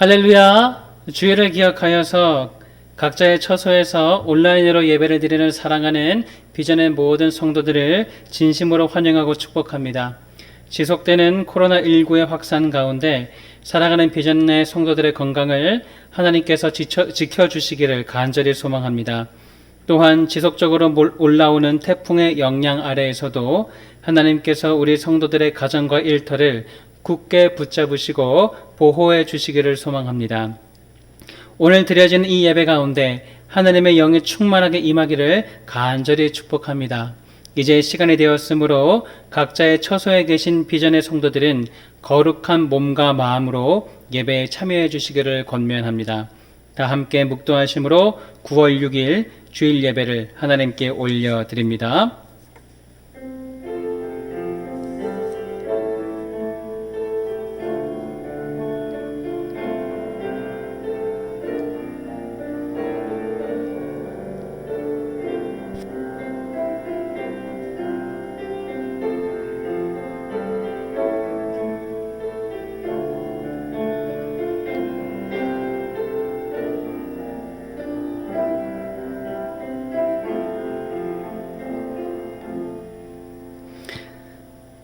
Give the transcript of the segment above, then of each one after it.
할렐루야! 주일을 기억하여서 각자의 처소에서 온라인으로 예배를 드리는 사랑하는 비전의 모든 성도들을 진심으로 환영하고 축복합니다. 지속되는 코로나19의 확산 가운데 사랑하는 비전의 성도들의 건강을 하나님께서 지켜주시기를 간절히 소망합니다. 또한 지속적으로 올라오는 태풍의 영향 아래에서도 하나님께서 우리 성도들의 가정과 일터를 굳게 붙잡으시고 보호해 주시기를 소망합니다. 오늘 드려진 이 예배 가운데 하나님의 영이 충만하게 임하기를 간절히 축복합니다. 이제 시간이 되었으므로 각자의 처소에 계신 비전의 성도들은 거룩한 몸과 마음으로 예배에 참여해 주시기를 권면합니다. 다 함께 묵도하심으로 9월 6일 주일 예배를 하나님께 올려드립니다.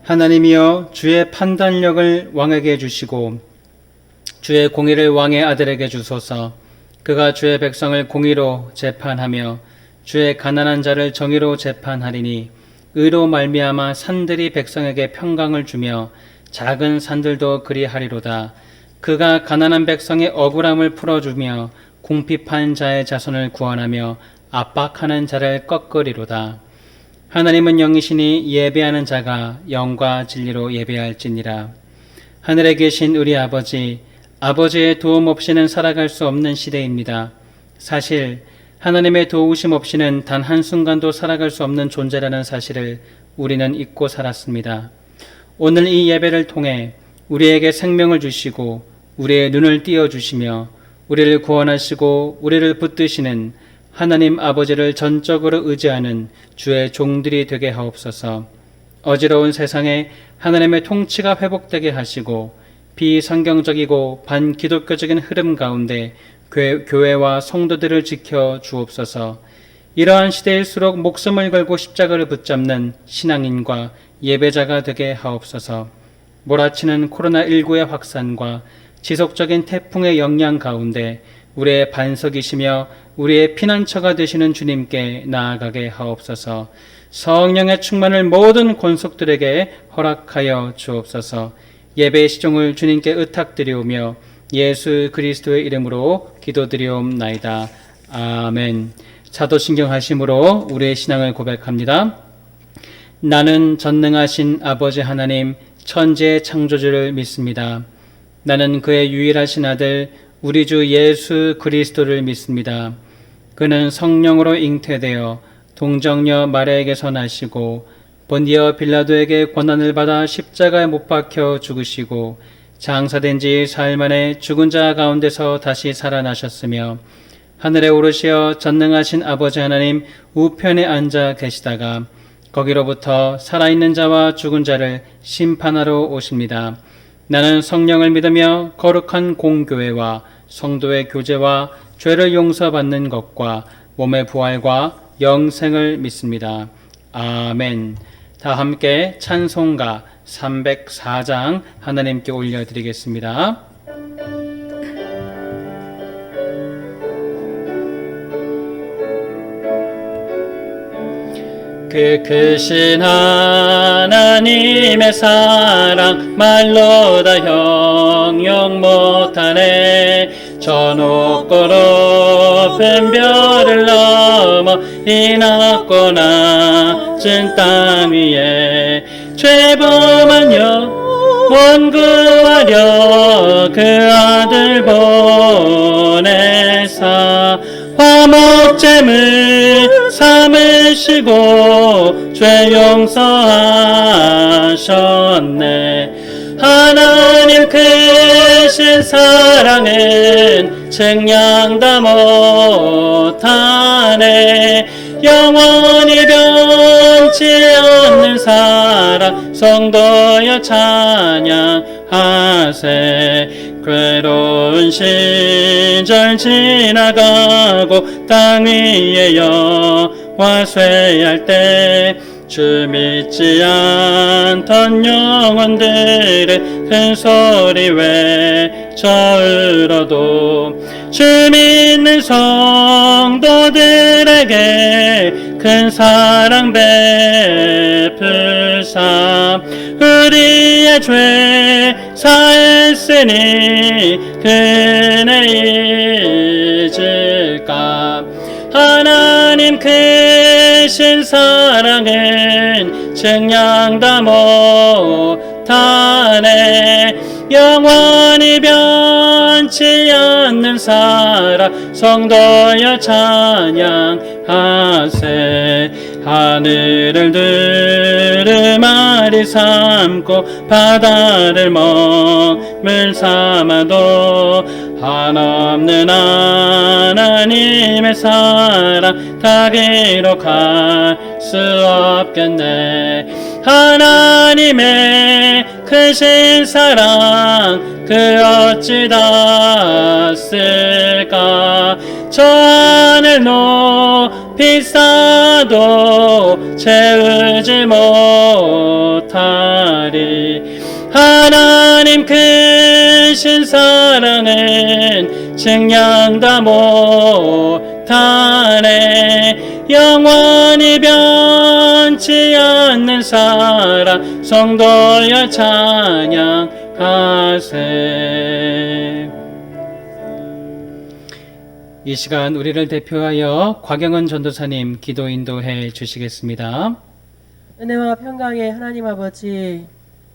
하나님이여, 주의 판단력을 왕에게 주시고 주의 공의를 왕의 아들에게 주소서. 그가 주의 백성을 공의로 재판하며 주의 가난한 자를 정의로 재판하리니 의로 말미암아 산들이 백성에게 평강을 주며 작은 산들도 그리하리로다. 그가 가난한 백성의 억울함을 풀어주며 궁핍한 자의 자손을 구원하며 압박하는 자를 꺾으리로다. 하나님은 영이시니 예배하는 자가 영과 진리로 예배할지니라. 하늘에 계신 우리 아버지, 아버지의 도움 없이는 살아갈 수 없는 시대입니다. 사실 하나님의 도우심 없이는 단 한순간도 살아갈 수 없는 존재라는 사실을 우리는 잊고 살았습니다. 오늘 이 예배를 통해 우리에게 생명을 주시고 우리의 눈을 띄어주시며 우리를 구원하시고 우리를 붙드시는 하나님 아버지를 전적으로 의지하는 주의 종들이 되게 하옵소서. 어지러운 세상에 하나님의 통치가 회복되게 하시고 비성경적이고 반기독교적인 흐름 가운데 교회와 성도들을 지켜 주옵소서. 이러한 시대일수록 목숨을 걸고 십자가를 붙잡는 신앙인과 예배자가 되게 하옵소서. 몰아치는 코로나19의 확산과 지속적인 태풍의 영향 가운데 우리의 반석이시며 우리의 피난처가 되시는 주님께 나아가게 하옵소서. 성령의 충만을 모든 권속들에게 허락하여 주옵소서. 예배의 시종을 주님께 의탁드리오며 예수 그리스도의 이름으로 기도드리옵나이다. 아멘. 사도신경 하심으로 우리의 신앙을 고백합니다. 나는 전능하신 아버지 하나님 천지의 창조주를 믿습니다. 나는 그의 유일하신 아들 우리 주 예수 그리스도를 믿습니다. 그는 성령으로 잉태되어 동정녀 마리아에게서 나시고 본디어 빌라도에게 고난을 받아 십자가에 못 박혀 죽으시고 장사된 지 사흘 만에 죽은 자 가운데서 다시 살아나셨으며 하늘에 오르시어 전능하신 아버지 하나님 우편에 앉아 계시다가 거기로부터 살아있는 자와 죽은 자를 심판하러 오십니다. 나는 성령을 믿으며 거룩한 공교회와 성도의 교제와 죄를 용서받는 것과 몸의 부활과 영생을 믿습니다. 아멘. 다 함께 찬송가 304장 하나님께 올려드리겠습니다. 그 크신 하나님의 사랑 말로 다 형용 못하네. 저 높고 높은 별을 넘어 이 낮고 낮은 땅 위에 죄범한 영혼 구하려 그 아들 보내사 화목제물 삼으시고 죄 용서하셨네. 하나님 크신 사랑은 측량 다 못하네. 영원히 변치 않는 사랑 성도여 찬양하세. 괴로운 시절 지나가고 땅 위에 여호와 쇠할 때 주 믿지 않던 영혼들의 큰 소리 외쳐울어도 주 믿는 성도들에게 큰 사랑 베풀사 우리의 죄 사했으니 그네 잊을까. 하나님 크신 사랑은 증량다 못하네. 영원히 변치 않는 사랑 성도여 찬양하세. 하늘을 두루마리 삼고 바다를 먹물 삼아도 한없는 하나님의 사랑 다 기록할 수 없겠네. 하나님의 크신 사랑 그 어찌 닿았을까. 저 하늘 높이 쌓아도 채우지 못하리. 하나님 크신 사랑은 증량다 못하네. 영원히 변치 않는 사랑 성도여 찬양하세. 이 시간 우리를 대표하여 곽영은 전도사님 기도 인도해 주시겠습니다. 은혜와 평강의 하나님 아버지,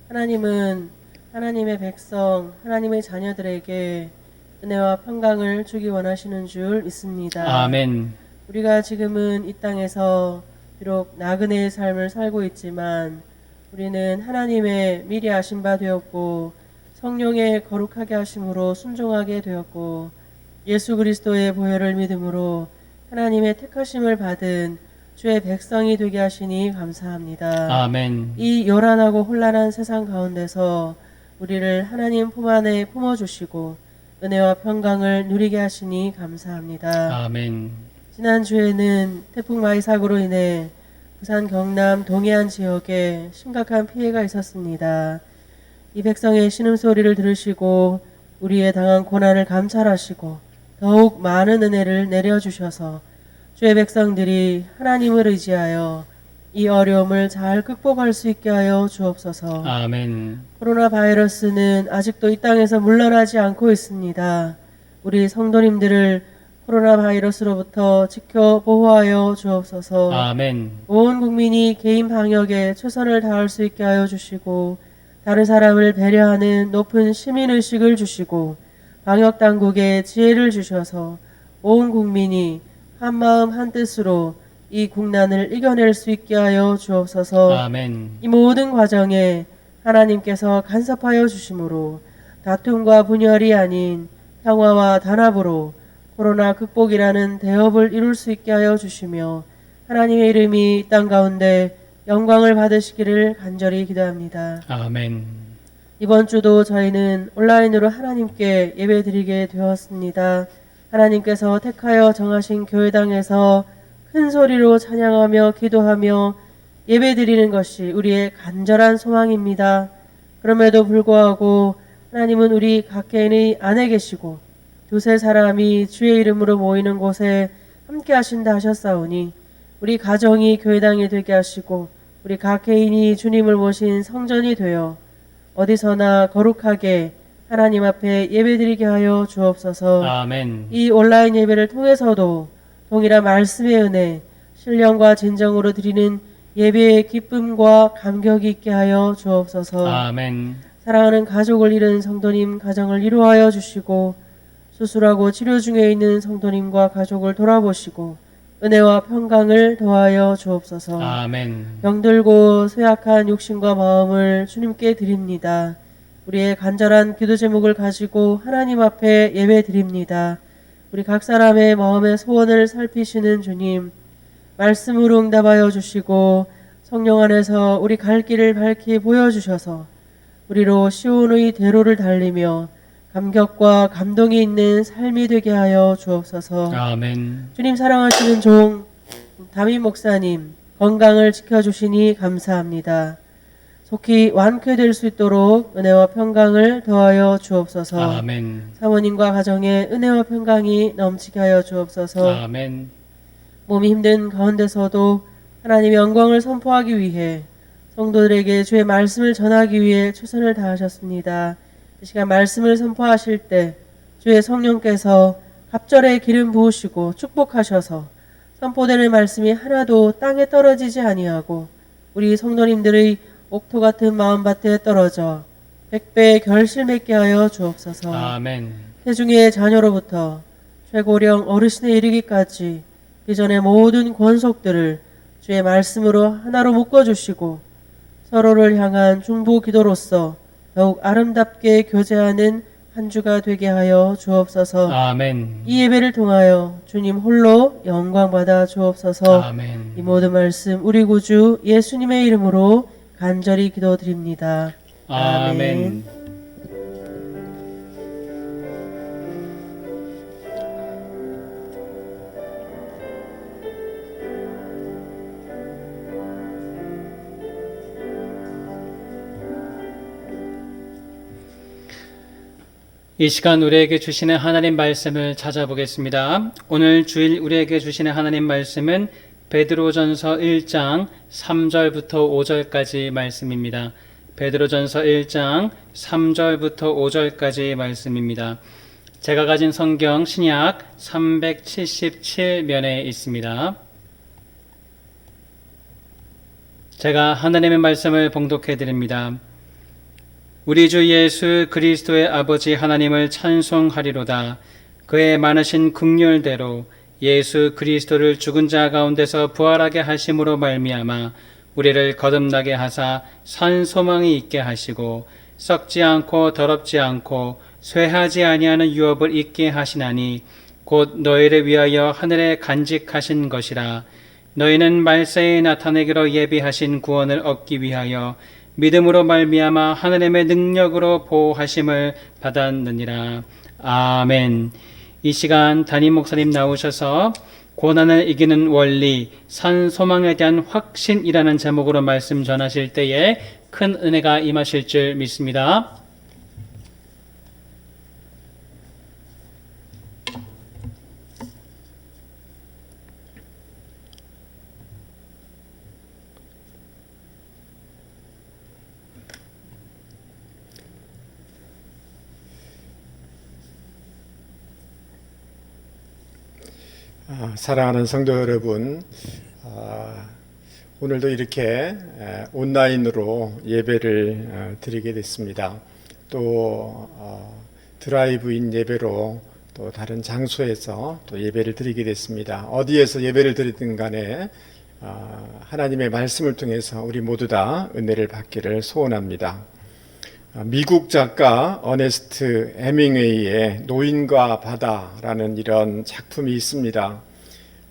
하나님은 하나님의 백성, 하나님의 자녀들에게 은혜와 평강을 주기 원하시는 줄 믿습니다. 아멘. 우리가 지금은 이 땅에서 비록 나그네의 삶을 살고 있지만 우리는 하나님의 미리 아신 바 되었고 성령의 거룩하게 하심으로 순종하게 되었고 예수 그리스도의 보혈을 믿음으로 하나님의 택하심을 받은 주의 백성이 되게 하시니 감사합니다. 아멘. 이 요란하고 혼란한 세상 가운데서 우리를 하나님 품 안에 품어주시고 은혜와 평강을 누리게 하시니 감사합니다. 아멘. 지난주에는 태풍 마이삭으로 인해 부산 경남 동해안 지역에 심각한 피해가 있었습니다. 이 백성의 신음소리를 들으시고 우리의 당한 고난을 감찰하시고 더욱 많은 은혜를 내려주셔서 주의 백성들이 하나님을 의지하여 이 어려움을 잘 극복할 수 있게 하여 주옵소서. 아멘. 코로나 바이러스는 아직도 이 땅에서 물러나지 않고 있습니다. 우리 성도님들을 코로나 바이러스로부터 지켜 보호하여 주옵소서. 아멘. 온 국민이 개인 방역에 최선을 다할 수 있게 하여 주시고 다른 사람을 배려하는 높은 시민의식을 주시고 방역당국에 지혜를 주셔서 온 국민이 한마음 한뜻으로 이 국난을 이겨낼 수 있게 하여 주옵소서. 아멘. 이 모든 과정에 하나님께서 간섭하여 주심으로 다툼과 분열이 아닌 평화와 단합으로 코로나 극복이라는 대업을 이룰 수 있게 하여 주시며 하나님의 이름이 이 땅 가운데 영광을 받으시기를 간절히 기도합니다. 아멘. 이번 주도 저희는 온라인으로 하나님께 예배드리게 되었습니다. 하나님께서 택하여 정하신 교회당에서 큰 소리로 찬양하며 기도하며 예배드리는 것이 우리의 간절한 소망입니다. 그럼에도 불구하고 하나님은 우리 각개인의 안에 계시고 두세 사람이 주의 이름으로 모이는 곳에 함께 하신다 하셨사오니 우리 가정이 교회당이 되게 하시고 우리 각개인이 주님을 모신 성전이 되어 어디서나 거룩하게 하나님 앞에 예배드리게 하여 주옵소서. 아멘. 이 온라인 예배를 통해서도 동일한 말씀의 은혜, 신령과 진정으로 드리는 예배의 기쁨과 감격이 있게 하여 주옵소서. 아멘. 사랑하는 가족을 잃은 성도님 가정을 위로하여 주시고 수술하고 치료 중에 있는 성도님과 가족을 돌아보시고 은혜와 평강을 더하여 주옵소서. 아멘. 병들고 쇠약한 육신과 마음을 주님께 드립니다. 우리의 간절한 기도 제목을 가지고 하나님 앞에 예배 드립니다. 우리 각 사람의 마음의 소원을 살피시는 주님, 말씀으로 응답하여 주시고 성령 안에서 우리 갈 길을 밝히 보여주셔서 우리로 시온의 대로를 달리며 감격과 감동이 있는 삶이 되게 하여 주옵소서. 아멘. 주님 사랑하시는 종 담임 목사님 건강을 지켜주시니 감사합니다. 속히 완쾌될 수 있도록 은혜와 평강을 더하여 주옵소서. 아멘. 사모님과 가정에 은혜와 평강이 넘치게 하여 주옵소서. 아멘. 몸이 힘든 가운데서도 하나님의 영광을 선포하기 위해 성도들에게 주의 말씀을 전하기 위해 최선을 다하셨습니다. 이 시간 말씀을 선포하실 때 주의 성령께서 갑절에 기름 부으시고 축복하셔서 선포되는 말씀이 하나도 땅에 떨어지지 아니하고 우리 성도님들의 옥토 같은 마음밭에 떨어져 100배 결실 맺게 하여 주옵소서. 아멘. 태중의 자녀로부터 최고령 어르신에 이르기까지 이전의 모든 권속들을 주의 말씀으로 하나로 묶어주시고 서로를 향한 중보 기도로서 더욱 아름답게 교제하는 한 주가 되게 하여 주옵소서. 아멘. 이 예배를 통하여 주님 홀로 영광 받아 주옵소서. 아멘. 이 모든 말씀 우리 구주 예수님의 이름으로 간절히 기도드립니다. 아멘. 이 시간 우리에게 주시는 하나님 말씀을 찾아보겠습니다. 오늘 주일 우리에게 주시는 하나님 말씀은 베드로전서 1장 3절부터 5절까지 말씀입니다. 베드로전서 1장 3절부터 5절까지 말씀입니다. 제가 가진 성경 신약 377면에 있습니다. 제가 하나님의 말씀을 봉독해 드립니다. 우리 주 예수 그리스도의 아버지 하나님을 찬송하리로다. 그의 많으신 긍휼대로 예수 그리스도를 죽은 자 가운데서 부활하게 하심으로 말미암아 우리를 거듭나게 하사 산 소망이 있게 하시고 썩지 않고 더럽지 않고 쇠하지 아니하는 유업을 있게 하시나니 곧 너희를 위하여 하늘에 간직하신 것이라. 너희는 말세에 나타내기로 예비하신 구원을 얻기 위하여 믿음으로 말미암아 하나님의 능력으로 보호하심을 받았느니라. 아멘. 이 시간 담임 목사님 나오셔서 고난을 이기는 원리, 산 소망에 대한 확신이라는 제목으로 말씀 전하실 때에 큰 은혜가 임하실 줄 믿습니다. 사랑하는 성도 여러분, 오늘도 이렇게 온라인으로 예배를 드리게 됐습니다. 또 드라이브인 예배로 또 다른 장소에서 또 예배를 드리게 됐습니다. 어디에서 예배를 드리든 간에 하나님의 말씀을 통해서 우리 모두 다 은혜를 받기를 소원합니다. 미국 작가 어네스트 해밍웨이의 노인과 바다라는 이런 작품이 있습니다.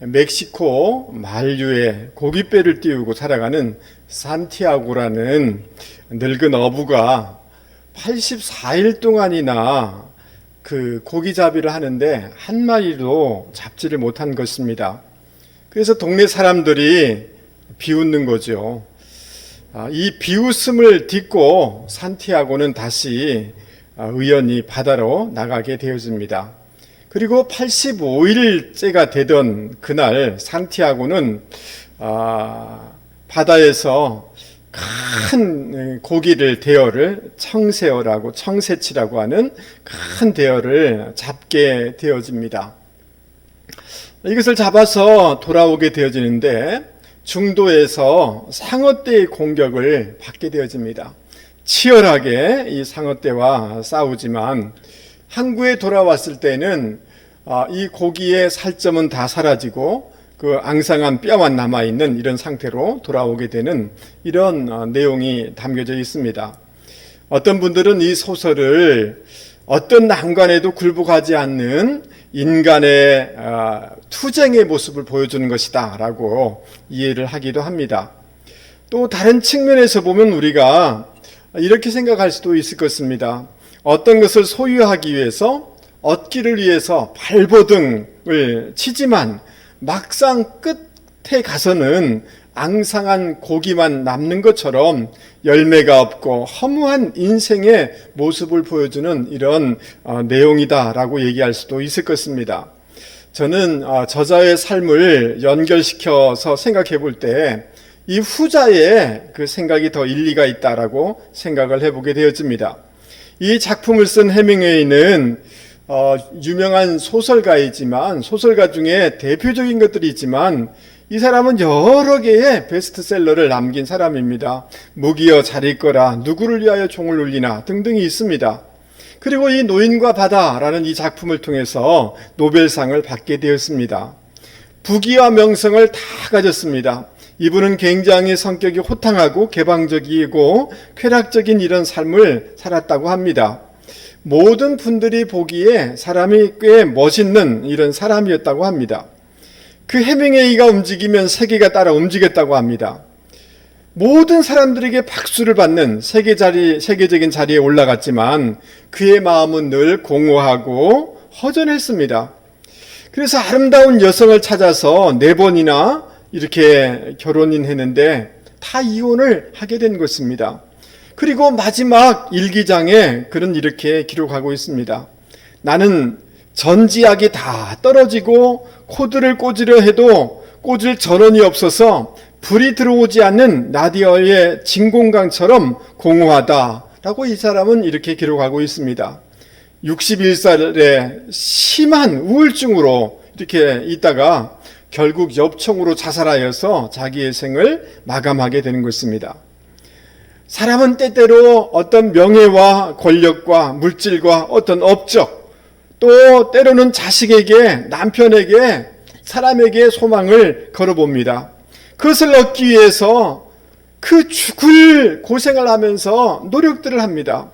멕시코 만류에 고깃배를 띄우고 살아가는 산티아고라는 늙은 어부가 84일 동안이나 그 고기잡이를 하는데 한 마리도 잡지를 못한 것입니다. 그래서 동네 사람들이 비웃는 거죠. 이 비웃음을 딛고 산티아고는 다시 의연히 바다로 나가게 되어집니다. 그리고 85일째가 되던 그날 산티아고는 바다에서 큰 고기를 대어를 청새치라고 하는 큰 대어를 잡게 되어집니다. 이것을 잡아서 돌아오게 되어지는데 중도에서 상어떼의 공격을 받게 되어집니다. 치열하게 이 상어떼와 싸우지만 항구에 돌아왔을 때는 이 고기의 살점은 다 사라지고 그 앙상한 뼈만 남아있는 이런 상태로 돌아오게 되는 이런 내용이 담겨져 있습니다. 어떤 분들은 이 소설을 어떤 난관에도 굴복하지 않는 인간의 투쟁의 모습을 보여주는 것이다 라고 이해를 하기도 합니다. 또 다른 측면에서 보면 우리가 이렇게 생각할 수도 있을 것입니다. 어떤 것을 소유하기 위해서, 얻기를 위해서 발버둥을 치지만 막상 끝에 가서는 앙상한 고기만 남는 것처럼 열매가 없고 허무한 인생의 모습을 보여주는 이런 내용이다라고 얘기할 수도 있을 것입니다. 저는 저자의 삶을 연결시켜서 생각해 볼 때 이 후자의 그 생각이 더 일리가 있다라고 생각을 해보게 되어집니다. 이 작품을 쓴 해밍웨이는 유명한 소설가이지만, 소설가 중에 대표적인 것들이 있지만 이 사람은 여러 개의 베스트셀러를 남긴 사람입니다. 무기여 잘 읽거라, 누구를 위하여 종을 울리나 등등이 있습니다. 그리고 이 노인과 바다라는 이 작품을 통해서 노벨상을 받게 되었습니다. 부귀와 명성을 다 가졌습니다. 이분은 굉장히 성격이 호탕하고 개방적이고 쾌락적인 이런 삶을 살았다고 합니다. 모든 분들이 보기에 사람이 꽤 멋있는 이런 사람이었다고 합니다. 그 해밍웨이가 움직이면 세계가 따라 움직였다고 합니다. 모든 사람들에게 박수를 받는 세계적인 자리에 올라갔지만 그의 마음은 늘 공허하고 허전했습니다. 그래서 아름다운 여성을 찾아서 4번이나 이렇게 결혼했는데 다 이혼을 하게 된 것입니다. 그리고 마지막 일기장에 그는 이렇게 기록하고 있습니다. 나는 전지약이 다 떨어지고 코드를 꽂으려 해도 꽂을 전원이 없어서 불이 들어오지 않는 나디아의 진공관처럼 공허하다라고 이 사람은 이렇게 기록하고 있습니다. 61살에 심한 우울증으로 이렇게 있다가 결국 엽총으로 자살하여서 자기의 생을 마감하게 되는 것입니다. 사람은 때때로 어떤 명예와 권력과 물질과 어떤 업적, 또 때로는 자식에게, 남편에게, 사람에게 소망을 걸어봅니다. 그것을 얻기 위해서 그 죽을 고생을 하면서 노력들을 합니다.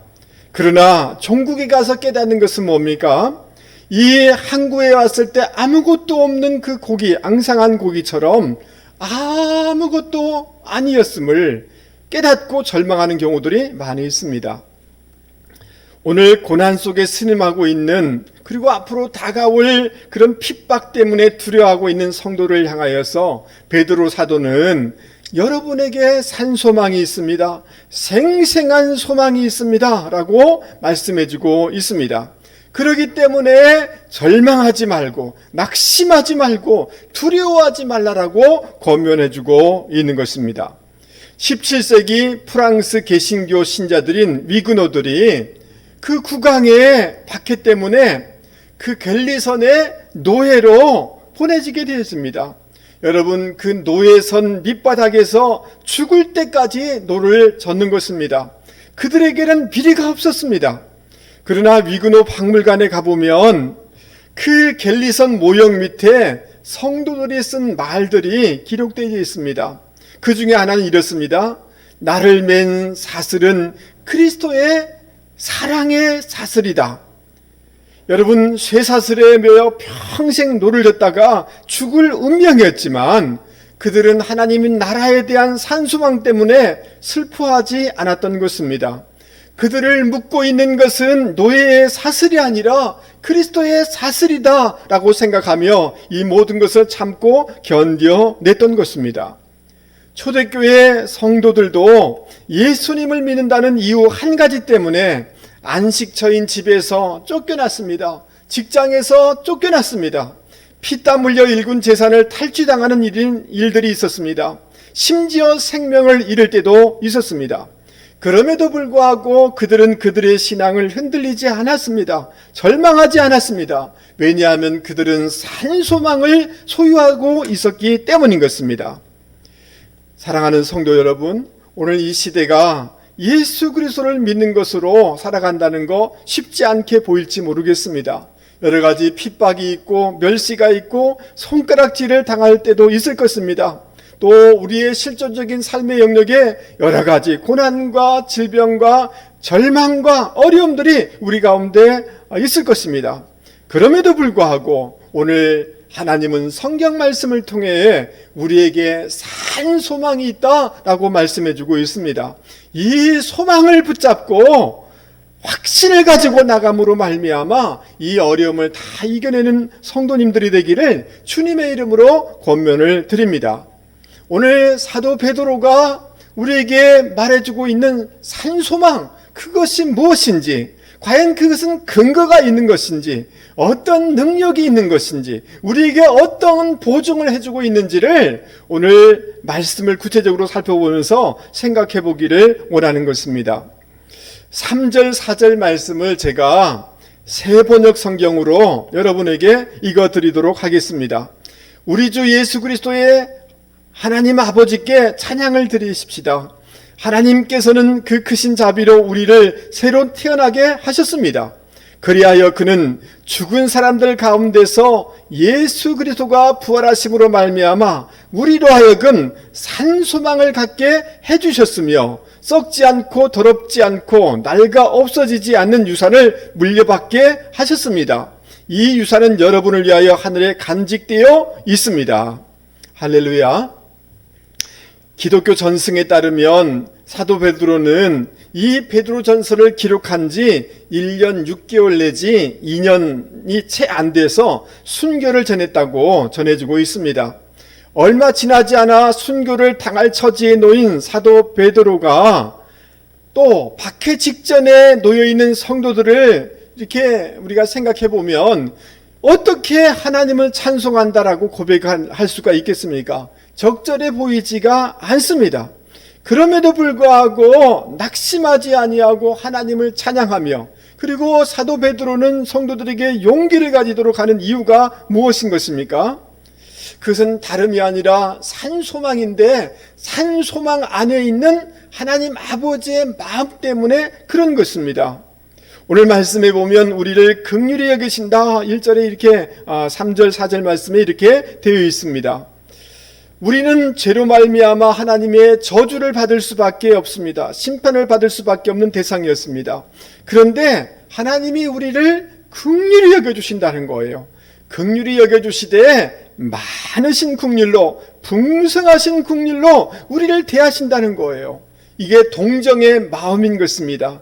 그러나 종국에 가서 깨닫는 것은 뭡니까? 이 항구에 왔을 때 아무것도 없는 그 고기, 앙상한 고기처럼 아무것도 아니었음을 깨닫고 절망하는 경우들이 많이 있습니다. 오늘 고난 속에 신음하고 있는, 그리고 앞으로 다가올 그런 핍박 때문에 두려워하고 있는 성도를 향하여서 베드로 사도는 여러분에게 산 소망이 있습니다. 생생한 소망이 있습니다. 라고 말씀해주고 있습니다. 그렇기 때문에 절망하지 말고 낙심하지 말고 두려워하지 말라라고 권면해주고 있는 것입니다. 17세기 프랑스 개신교 신자들인 위그노들이 그 국왕의 박해 때문에 그 갤리선의 노예로 보내지게 되었습니다. 여러분, 그 노예선 밑바닥에서 죽을 때까지 노를 젓는 것입니다. 그들에게는 비리가 없었습니다. 그러나 위그노 박물관에 가보면 그 갤리선 모형 밑에 성도들이 쓴 말들이 기록되어 있습니다. 그 중에 하나는 이렇습니다. 나를 맨 사슬은 그리스도의 사랑의 사슬이다. 여러분, 쇠사슬에 매여 평생 노를 졌다가 죽을 운명이었지만 그들은 하나님의 나라에 대한 산소망 때문에 슬퍼하지 않았던 것입니다. 그들을 묶고 있는 것은 노예의 사슬이 아니라 그리스도의 사슬이다 라고 생각하며 이 모든 것을 참고 견뎌냈던 것입니다. 초대교회 성도들도 예수님을 믿는다는 이유 한 가지 때문에 안식처인 집에서 쫓겨났습니다. 직장에서 쫓겨났습니다. 피땀 흘려 일군 재산을 탈취당하는 일들이 있었습니다. 심지어 생명을 잃을 때도 있었습니다. 그럼에도 불구하고 그들은 그들의 신앙을 흔들리지 않았습니다. 절망하지 않았습니다. 왜냐하면 그들은 산 소망을 소유하고 있었기 때문인 것입니다. 사랑하는 성도 여러분, 오늘 이 시대가 예수 그리스도를 믿는 것으로 살아간다는 거 쉽지 않게 보일지 모르겠습니다. 여러 가지 핍박이 있고 멸시가 있고 손가락질을 당할 때도 있을 것입니다. 또 우리의 실존적인 삶의 영역에 여러 가지 고난과 질병과 절망과 어려움들이 우리 가운데 있을 것입니다. 그럼에도 불구하고 오늘 하나님은 성경 말씀을 통해 우리에게 산 소망이 있다라고 말씀해 주고 있습니다. 이 소망을 붙잡고 확신을 가지고 나감으로 말미암아 이 어려움을 다 이겨내는 성도님들이 되기를 주님의 이름으로 권면을 드립니다. 오늘 사도 베드로가 우리에게 말해주고 있는 산소망, 그것이 무엇인지, 과연 그것은 근거가 있는 것인지, 어떤 능력이 있는 것인지, 우리에게 어떤 보증을 해주고 있는지를 오늘 말씀을 구체적으로 살펴보면서 생각해 보기를 원하는 것입니다. 3절, 4절 말씀을 제가 새 번역 성경으로 여러분에게 읽어드리도록 하겠습니다. 우리 주 예수 그리스도의 하나님 아버지께 찬양을 드리십시다. 하나님께서는 그 크신 자비로 우리를 새로 태어나게 하셨습니다. 그리하여 그는 죽은 사람들 가운데서 예수 그리스도가 부활하심으로 말미암아 우리로 하여금 산 소망을 갖게 해주셨으며 썩지 않고 더럽지 않고 낡아 없어지지 않는 유산을 물려받게 하셨습니다. 이 유산은 여러분을 위하여 하늘에 간직되어 있습니다. 할렐루야. 기독교 전승에 따르면 사도 베드로는 이 베드로 전서를 기록한 지 1년 6개월 내지 2년이 채 안 돼서 순교를 전했다고 전해지고 있습니다. 얼마 지나지 않아 순교를 당할 처지에 놓인 사도 베드로가 또 박해 직전에 놓여있는 성도들을 이렇게 우리가 생각해 보면 어떻게 하나님을 찬송한다라고 고백할 수가 있겠습니까? 적절해 보이지가 않습니다. 그럼에도 불구하고 낙심하지 아니하고 하나님을 찬양하며, 그리고 사도 베드로는 성도들에게 용기를 가지도록 하는 이유가 무엇인 것입니까? 그것은 다름이 아니라 산소망인데, 산소망 안에 있는 하나님 아버지의 마음 때문에 그런 것입니다. 오늘 말씀에 보면 우리를 긍휼히 여기신다 1절에 이렇게 3절 4절 말씀에 이렇게 되어 있습니다. 우리는 죄로 말미암아 하나님의 저주를 받을 수밖에 없습니다. 심판을 받을 수밖에 없는 대상이었습니다. 그런데 하나님이 우리를 긍휼히 여겨주신다는 거예요. 긍휼히 여겨주시되 많으신 긍휼로, 풍성하신 긍휼로 우리를 대하신다는 거예요. 이게 동정의 마음인 것입니다.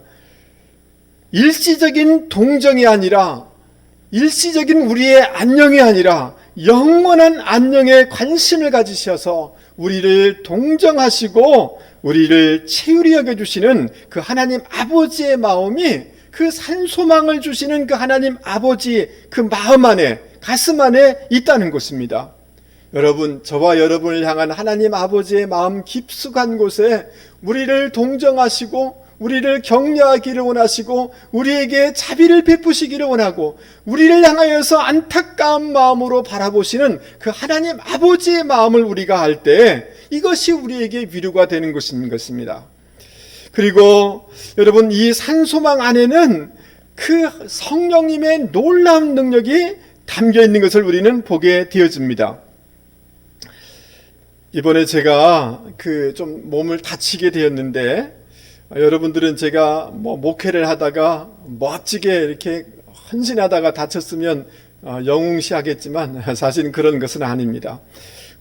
일시적인 동정이 아니라, 일시적인 우리의 안녕이 아니라 영원한 안녕에 관심을 가지셔서 우리를 동정하시고 우리를 채울이 여겨주시는 그 하나님 아버지의 마음이, 그 산소망을 주시는 그 하나님 아버지 그 마음 안에, 가슴 안에 있다는 것입니다. 여러분, 저와 여러분을 향한 하나님 아버지의 마음 깊숙한 곳에 우리를 동정하시고 우리를 격려하기를 원하시고 우리에게 자비를 베푸시기를 원하고 우리를 향하여서 안타까운 마음으로 바라보시는 그 하나님 아버지의 마음을 우리가 알 때 이것이 우리에게 위로가 되는 것입니다. 그리고 여러분, 이 산소망 안에는 그 성령님의 놀라운 능력이 담겨 있는 것을 우리는 보게 되어집니다. 이번에 제가 좀 몸을 다치게 되었는데, 여러분들은 제가 목회를 하다가 멋지게 이렇게 헌신하다가 다쳤으면 영웅시하겠지만 사실은 그런 것은 아닙니다.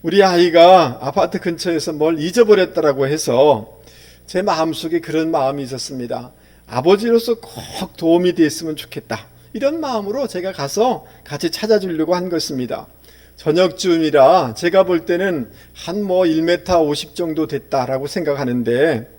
우리 아이가 아파트 근처에서 뭘 잊어버렸다라고 해서 제 마음속에 그런 마음이 있었습니다. 아버지로서 꼭 도움이 됐으면 좋겠다, 이런 마음으로 제가 가서 같이 찾아주려고 한 것입니다. 저녁쯤이라 제가 볼 때는 한 1m 50 정도 됐다라고 생각하는데,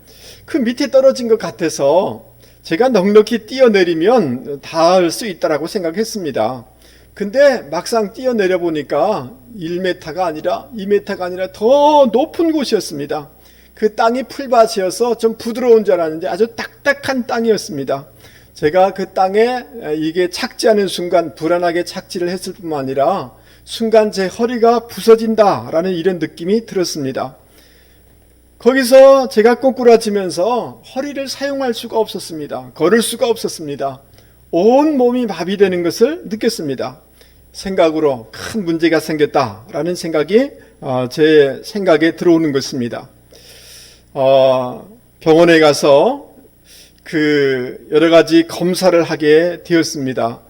그 밑에 떨어진 것 같아서 제가 넉넉히 뛰어내리면 닿을 수 있다라고 생각했습니다. 근데 막상 뛰어내려 보니까 1m가 아니라 2m가 아니라 더 높은 곳이었습니다. 그 땅이 풀밭이어서 좀 부드러운 줄 알았는데 아주 딱딱한 땅이었습니다. 제가 그 땅에 이게 착지하는 순간 불안하게 착지를 했을 뿐만 아니라 순간 제 허리가 부서진다라는 이런 느낌이 들었습니다. 거기서 제가 꼬꾸라지면서 허리를 사용할 수가 없었습니다. 걸을 수가 없었습니다. 온 몸이 마비되는 것을 느꼈습니다. 생각으로 큰 문제가 생겼다라는 생각이 제 생각에 들어오는 것입니다. 병원에 가서 여러 가지 검사를 하게 되었습니다.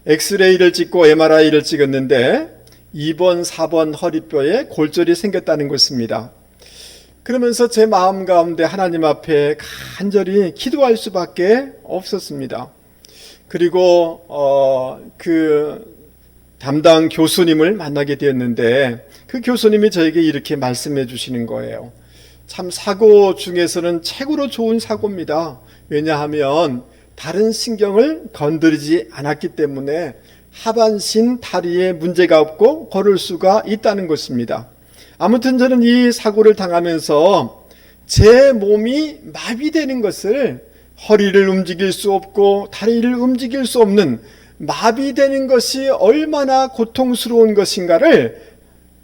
엑스레이를 찍고 MRI를 찍었는데 2번, 4번 허리뼈에 골절이 생겼다는 것입니다. 그러면서 제 마음 가운데 하나님 앞에 간절히 기도할 수밖에 없었습니다. 그리고 그 담당 교수님을 만나게 되었는데 그 교수님이 저에게 이렇게 말씀해 주시는 거예요. 참 사고 중에서는 최고로 좋은 사고입니다. 왜냐하면 다른 신경을 건드리지 않았기 때문에 하반신 다리에 문제가 없고 걸을 수가 있다는 것입니다. 아무튼 저는 이 사고를 당하면서 제 몸이 마비되는 것을, 허리를 움직일 수 없고 다리를 움직일 수 없는 마비되는 것이 얼마나 고통스러운 것인가를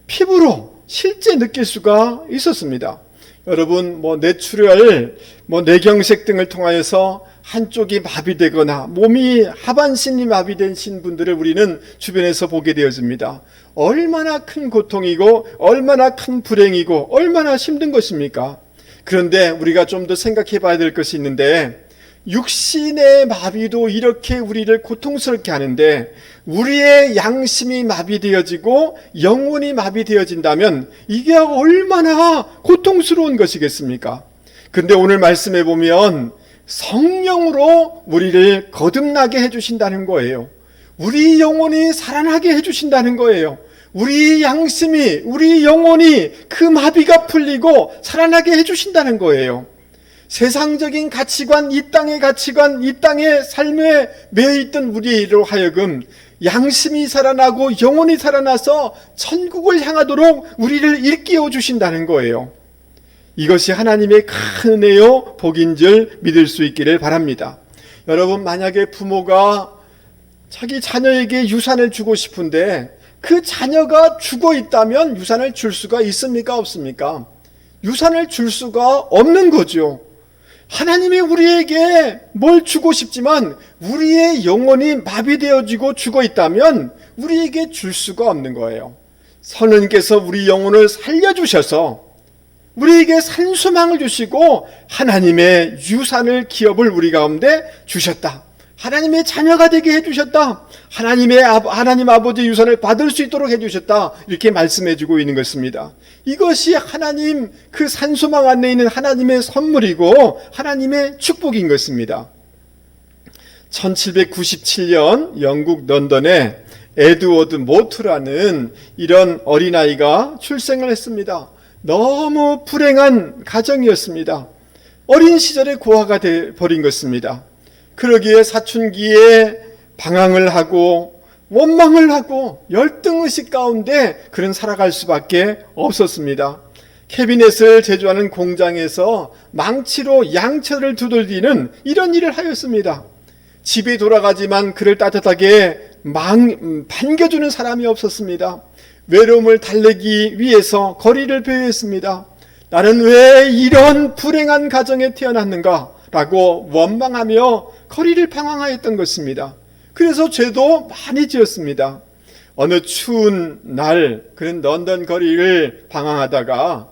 피부로 실제 느낄 수가 있었습니다. 여러분, 뇌출혈, 뇌경색 등을 통하여서 한쪽이 마비되거나 몸이 하반신이 마비되신 분들을 우리는 주변에서 보게 되어집니다. 얼마나 큰 고통이고 얼마나 큰 불행이고 얼마나 힘든 것입니까? 그런데 우리가 좀 더 생각해 봐야 될 것이 있는데, 육신의 마비도 이렇게 우리를 고통스럽게 하는데 우리의 양심이 마비되어지고 영혼이 마비되어진다면 이게 얼마나 고통스러운 것이겠습니까? 근데 오늘 말씀해 보면 성령으로 우리를 거듭나게 해주신다는 거예요. 우리 영혼이 살아나게 해주신다는 거예요. 우리 양심이, 우리 영혼이 그 마비가 풀리고 살아나게 해주신다는 거예요. 세상적인 가치관, 이 땅의 가치관, 이 땅의 삶에 매여있던 우리로 하여금 양심이 살아나고 영혼이 살아나서 천국을 향하도록 우리를 일깨워 주신다는 거예요. 이것이 하나님의 큰 은혜요 복인 줄 믿을 수 있기를 바랍니다. 여러분, 만약에 부모가 자기 자녀에게 유산을 주고 싶은데 그 자녀가 죽어 있다면 유산을 줄 수가 있습니까? 없습니까? 유산을 줄 수가 없는 거죠. 하나님이 우리에게 뭘 주고 싶지만 우리의 영혼이 마비되어지고 죽어 있다면 우리에게 줄 수가 없는 거예요. 선생님께서 우리 영혼을 살려주셔서 우리에게 산소망을 주시고 하나님의 유산을, 기업을 우리 가운데 주셨다. 하나님의 자녀가 되게 해주셨다. 하나님 아버지 유산을 받을 수 있도록 해주셨다. 이렇게 말씀해주고 있는 것입니다. 이것이 하나님, 그 산소망 안에 있는 하나님의 선물이고 하나님의 축복인 것입니다. 1797년 영국 런던에 에드워드 모트라는 이런 어린아이가 출생을 했습니다. 너무 불행한 가정이었습니다. 어린 시절에 고아가 되어버린 것입니다. 그러기에 사춘기에 방황을 하고 원망을 하고 열등의식 가운데 그는 살아갈 수밖에 없었습니다. 캐비넷을 제조하는 공장에서 망치로 양철을 두들기는 이런 일을 하였습니다. 집에 돌아가지만 그를 따뜻하게 반겨주는 사람이 없었습니다. 외로움을 달래기 위해서 거리를 배회했습니다. 나는 왜 이런 불행한 가정에 태어났는가? 라고 원망하며 거리를 방황하였던 것입니다. 그래서 죄도 많이 지었습니다. 어느 추운 날 그는 런던 거리를 방황하다가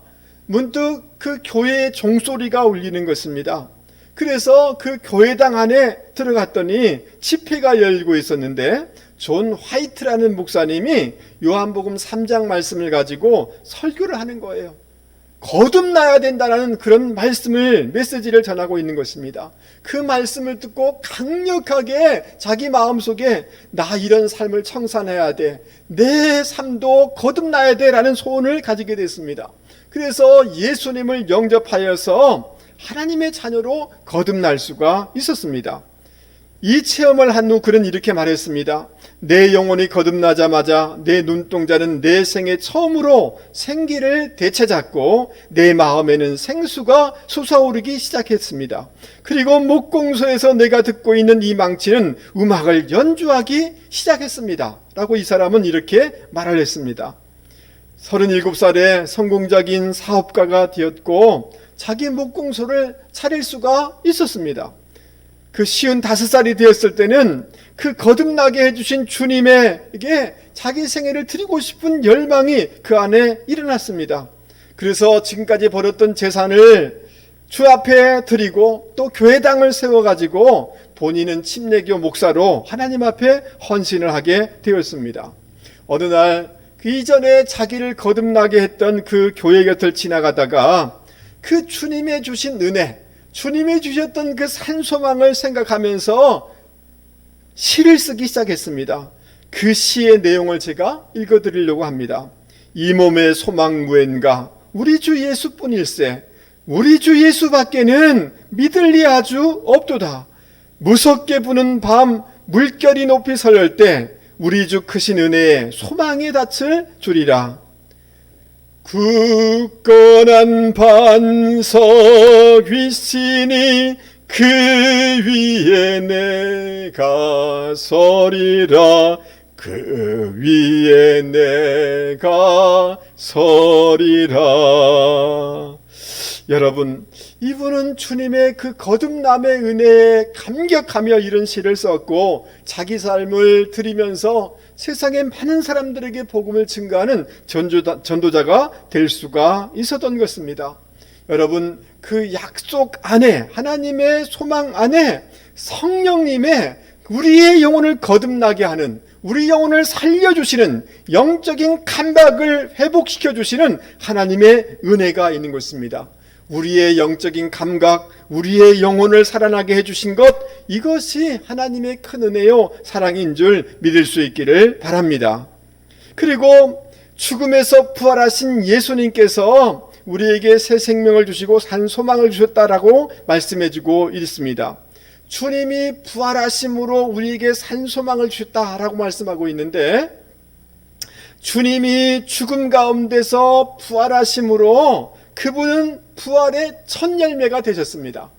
문득 그 교회의 종소리가 울리는 것입니다. 그래서 그 교회당 안에 들어갔더니 집회가 열리고 있었는데 존 화이트라는 목사님이 요한복음 3장 말씀을 가지고 설교를 하는 거예요. 거듭나야 된다는 그런 메시지를 전하고 있는 것입니다. 그 말씀을 듣고 강력하게 자기 마음속에 나 이런 삶을 청산해야 돼, 내 삶도 거듭나야 돼 라는 소원을 가지게 됐습니다. 그래서 예수님을 영접하여서 하나님의 자녀로 거듭날 수가 있었습니다. 이 체험을 한 후 그는 이렇게 말했습니다. 내 영혼이 거듭나자마자 내 눈동자는 내 생애 처음으로 생기를 되찾았고 내 마음에는 생수가 솟아오르기 시작했습니다. 그리고 목공소에서 내가 듣고 있는 이 망치는 음악을 연주하기 시작했습니다. 라고 이 사람은 이렇게 말을 했습니다. 37살에 성공적인 사업가가 되었고 자기 목공소를 차릴 수가 있었습니다. 그 55살이 되었을 때는 그 거듭나게 해주신 주님에게 자기 생애를 드리고 싶은 열망이 그 안에 일어났습니다. 그래서 지금까지 벌었던 재산을 주 앞에 드리고 또 교회당을 세워가지고 본인은 침례교 목사로 하나님 앞에 헌신을 하게 되었습니다. 어느 날 그 이전에 자기를 거듭나게 했던 그 교회 곁을 지나가다가 그 주님의 주신 은혜, 주님이 주셨던 그 산소망을 생각하면서 시를 쓰기 시작했습니다. 그 시의 내용을 제가 읽어드리려고 합니다. 이 몸의 소망 무엔가 우리 주 예수뿐일세. 우리 주 예수밖에는 믿을 리 아주 없도다. 무섭게 부는 밤 물결이 높이 설릴 때 우리 주 크신 은혜에 소망의 닻을 주리라. 굳건한 반석 위시니 그 위에 내가 서리라. 그 위에 내가 서리라. 여러분, 이분은 주님의 그 거듭남의 은혜에 감격하며 이런 시를 썼고 자기 삶을 드리면서 세상의 많은 사람들에게 복음을 증거하는 전도자가 될 수가 있었던 것입니다. 여러분, 그 약속 안에, 하나님의 소망 안에 성령님의 우리의 영혼을 거듭나게 하는, 우리 영혼을 살려주시는 영적인 감각을 회복시켜주시는 하나님의 은혜가 있는 것입니다. 우리의 영적인 감각, 우리의 영혼을 살아나게 해주신 것, 이것이 하나님의 큰 은혜요 사랑인 줄 믿을 수 있기를 바랍니다. 그리고 죽음에서 부활하신 예수님께서 우리에게 새 생명을 주시고 산 소망을 주셨다라고 말씀해주고 있습니다. 주님이 부활하심으로 우리에게 산 소망을 주셨다라고 말씀하고 있는데, 주님이 죽음 가운데서 부활하심으로 그분은 부활의 첫 열매가 되셨습니다.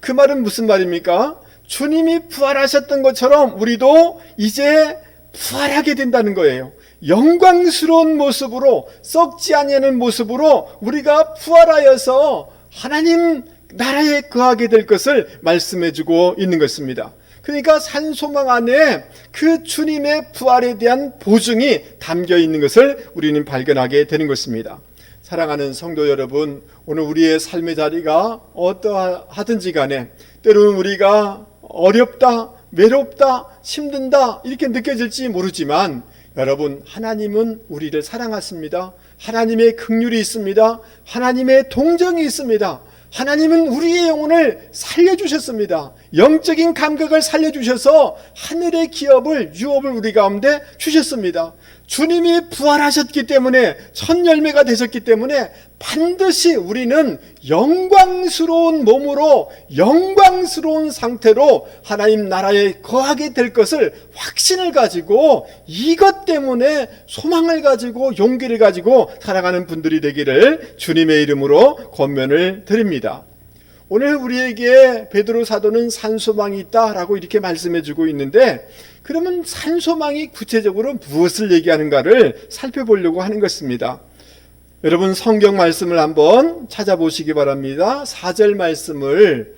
그 말은 무슨 말입니까? 주님이 부활하셨던 것처럼 우리도 이제 부활하게 된다는 거예요. 영광스러운 모습으로, 썩지 아니하는 모습으로 우리가 부활하여서 하나님 나라에 거하게 될 것을 말씀해주고 있는 것입니다. 그러니까 산소망 안에 그 주님의 부활에 대한 보증이 담겨 있는 것을 우리는 발견하게 되는 것입니다. 사랑하는 성도 여러분, 오늘 우리의 삶의 자리가 어떠하든지 간에 때로는 우리가 어렵다, 외롭다, 힘든다 이렇게 느껴질지 모르지만, 여러분, 하나님은 우리를 사랑하십니다. 하나님의 긍휼이 있습니다. 하나님의 동정이 있습니다. 하나님은 우리의 영혼을 살려주셨습니다. 영적인 감각을 살려주셔서 하늘의 기업을, 유업을 우리 가운데 주셨습니다. 주님이 부활하셨기 때문에, 첫 열매가 되셨기 때문에 반드시 우리는 영광스러운 몸으로, 영광스러운 상태로 하나님 나라에 거하게 될 것을 확신을 가지고, 이것 때문에 소망을 가지고 용기를 가지고 살아가는 분들이 되기를 주님의 이름으로 권면을 드립니다. 오늘 우리에게 베드로 사도는 산소망이 있다라고 이렇게 말씀해주고 있는데, 그러면 산소망이 구체적으로 무엇을 얘기하는가를 살펴보려고 하는 것입니다. 여러분, 성경 말씀을 한번 찾아보시기 바랍니다. 4절 말씀을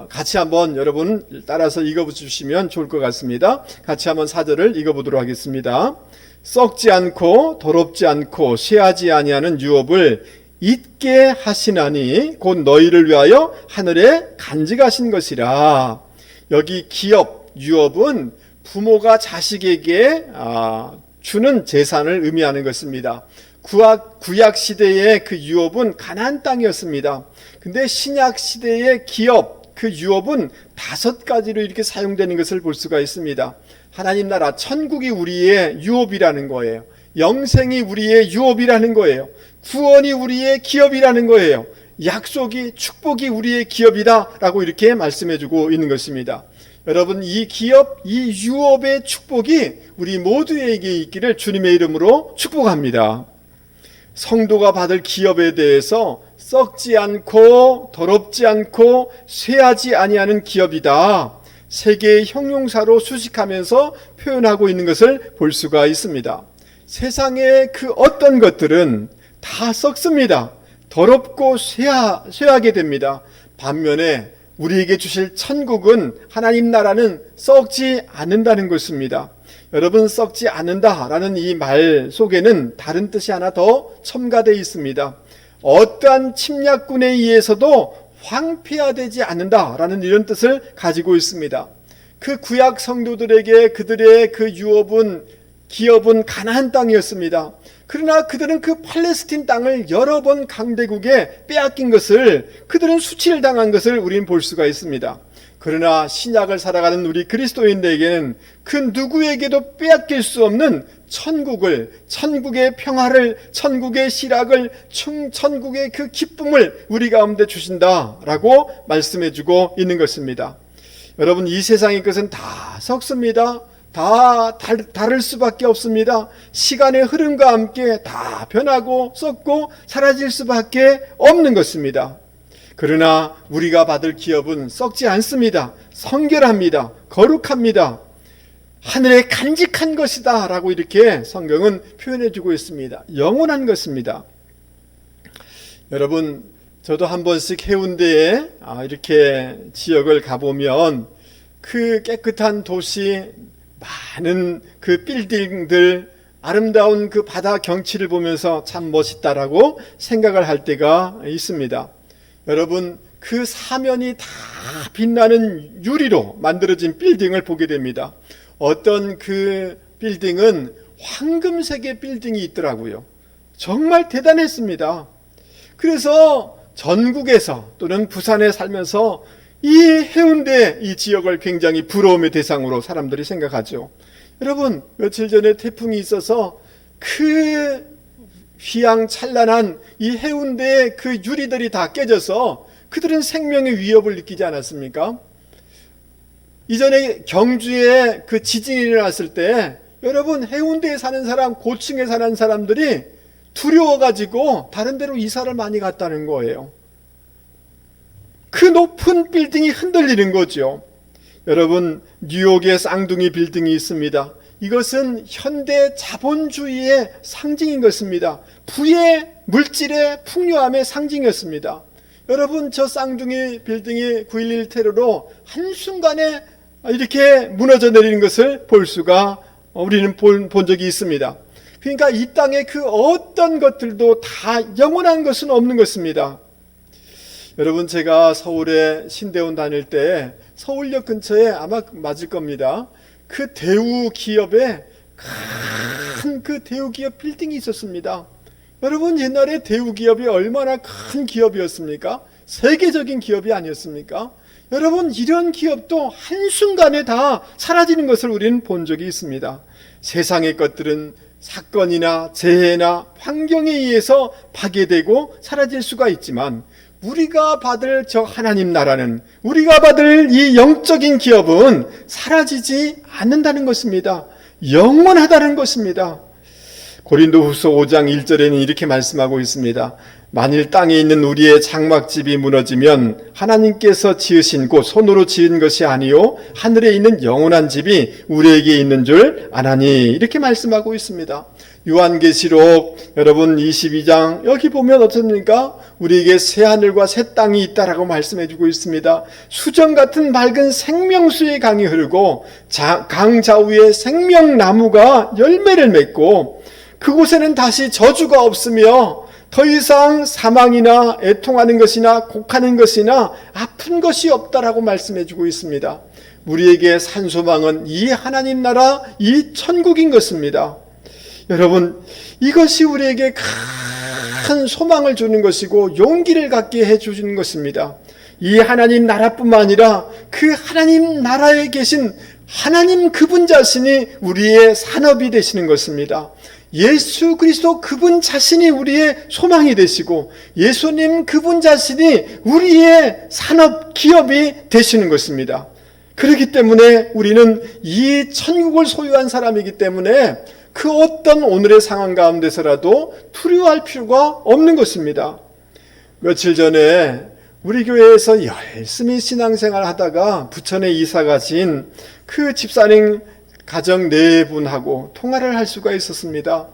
같이 한번 여러분 따라서 읽어주시면 좋을 것 같습니다. 같이 한번 4절을 읽어보도록 하겠습니다. 썩지 않고 더럽지 않고 쇠하지 아니하는 유업을 잊게 하시나니 곧 너희를 위하여 하늘에 간직하신 것이라. 여기 기업, 유업은 부모가 자식에게 주는 재산을 의미하는 것입니다. 구약 시대의 그 유업은 가나안 땅이었습니다. 근데 신약 시대의 기업, 그 유업은 5가지로 이렇게 사용되는 것을 볼 수가 있습니다. 하나님 나라, 천국이 우리의 유업이라는 거예요. 영생이 우리의 유업이라는 거예요. 구원이 우리의 기업이라는 거예요. 약속이, 축복이 우리의 기업이다라고 이렇게 말씀해주고 있는 것입니다. 여러분, 이 기업, 이 유업의 축복이 우리 모두에게 있기를 주님의 이름으로 축복합니다. 성도가 받을 기업에 대해서 썩지 않고 더럽지 않고 쇠하지 아니하는 기업이다, 3개의 형용사로 수식하면서 표현하고 있는 것을 볼 수가 있습니다. 세상의 그 어떤 것들은 다 썩습니다. 더럽고 쇠하게 됩니다. 반면에 우리에게 주실 천국은, 하나님 나라는 썩지 않는다는 것입니다. 여러분, 썩지 않는다라는 이 말 속에는 다른 뜻이 하나 더 첨가되어 있습니다. 어떠한 침략군에 의해서도 황폐화되지 않는다라는 이런 뜻을 가지고 있습니다. 그 구약 성도들에게 그들의 그 유업은 기업은 가나안 땅이었습니다. 그러나 그들은 그 팔레스틴 땅을 여러 번 강대국에 빼앗긴 것을, 그들은 수치를 당한 것을 우리는 볼 수가 있습니다. 그러나 신약을 살아가는 우리 그리스도인들에게는 그 누구에게도 빼앗길 수 없는 천국을, 천국의 평화를, 천국의 실학을, 천국의 그 기쁨을 우리 가운데 주신다라고 말씀해주고 있는 것입니다. 여러분, 이 세상의 것은 다 썩습니다. 다 다를 수밖에 없습니다. 시간의 흐름과 함께 다 변하고 썩고 사라질 수밖에 없는 것입니다. 그러나 우리가 받을 기업은 썩지 않습니다. 성결합니다. 거룩합니다. 하늘에 간직한 것이다 라고 이렇게 성경은 표현해 주고 있습니다. 영원한 것입니다. 여러분, 저도 한 번씩 해운대에 이렇게 지역을 가보면 그 깨끗한 도시, 많은 그 빌딩들, 아름다운 그 바다 경치를 보면서 참 멋있다라고 생각을 할 때가 있습니다. 여러분, 그 사면이 다 빛나는 유리로 만들어진 빌딩을 보게 됩니다. 어떤 그 빌딩은 황금색의 빌딩이 있더라고요. 정말 대단했습니다. 그래서 전국에서 또는 부산에 살면서 이 해운대 이 지역을 굉장히 부러움의 대상으로 사람들이 생각하죠. 여러분, 며칠 전에 태풍이 있어서 그 휘황찬란한 이 해운대의 그 유리들이 다 깨져서 그들은 생명의 위협을 느끼지 않았습니까? 이전에 경주에 그 지진이 일어났을 때 여러분, 해운대에 사는 사람, 고층에 사는 사람들이 두려워가지고 다른 데로 이사를 많이 갔다는 거예요. 그 높은 빌딩이 흔들리는 거죠. 여러분, 뉴욕에 쌍둥이 빌딩이 있습니다. 이것은 현대 자본주의의 상징인 것입니다. 부의 물질의 풍요함의 상징이었습니다. 여러분, 저 쌍둥이 빌딩이 9.11 테러로 한순간에 이렇게 무너져 내리는 것을 볼 수가 우리는 본 적이 있습니다. 그러니까 이 땅의 그 어떤 것들도 다 영원한 것은 없는 것입니다. 여러분, 제가 서울에 신대원 다닐 때 서울역 근처에 아마 맞을 겁니다. 그 대우 기업에 큰 그 대우 기업 빌딩이 있었습니다. 여러분, 옛날에 대우 기업이 얼마나 큰 기업이었습니까? 세계적인 기업이 아니었습니까? 여러분, 이런 기업도 한순간에 다 사라지는 것을 우리는 본 적이 있습니다. 세상의 것들은 사건이나 재해나 환경에 의해서 파괴되고 사라질 수가 있지만 우리가 받을 저 하나님 나라는, 우리가 받을 이 영적인 기업은 사라지지 않는다는 것입니다. 영원하다는 것입니다. 고린도후서 5장 1절에는 이렇게 말씀하고 있습니다. 만일 땅에 있는 우리의 장막집이 무너지면 하나님께서 지으신 곳, 손으로 지은 것이 아니요 하늘에 있는 영원한 집이 우리에게 있는 줄 아나니, 이렇게 말씀하고 있습니다. 요한계시록 여러분 22장 여기 보면 어떻습니까? 우리에게 새 하늘과 새 땅이 있다라고 말씀해 주고 있습니다. 수정 같은 맑은 생명수의 강이 흐르고 강 좌우에 생명나무가 열매를 맺고 그곳에는 다시 저주가 없으며 더 이상 사망이나 애통하는 것이나 곡하는 것이나 아픈 것이 없다라고 말씀해 주고 있습니다. 우리에게 산 소망은 이 하나님 나라, 이 천국인 것입니다. 여러분, 이것이 우리에게 큰 소망을 주는 것이고 용기를 갖게 해주는 것입니다. 이 하나님 나라뿐만 아니라 그 하나님 나라에 계신 하나님 그분 자신이 우리의 산업이 되시는 것입니다. 예수 그리스도 그분 자신이 우리의 소망이 되시고 예수님 그분 자신이 우리의 산업 기업이 되시는 것입니다. 그렇기 때문에 우리는 이 천국을 소유한 사람이기 때문에 그 어떤 오늘의 상황 가운데서라도 두려워할 필요가 없는 것입니다. 며칠 전에 우리 교회에서 열심히 신앙생활 하다가 부천에 이사 가신 그 집사님 가정 네 분하고 통화를 할 수가 있었습니다.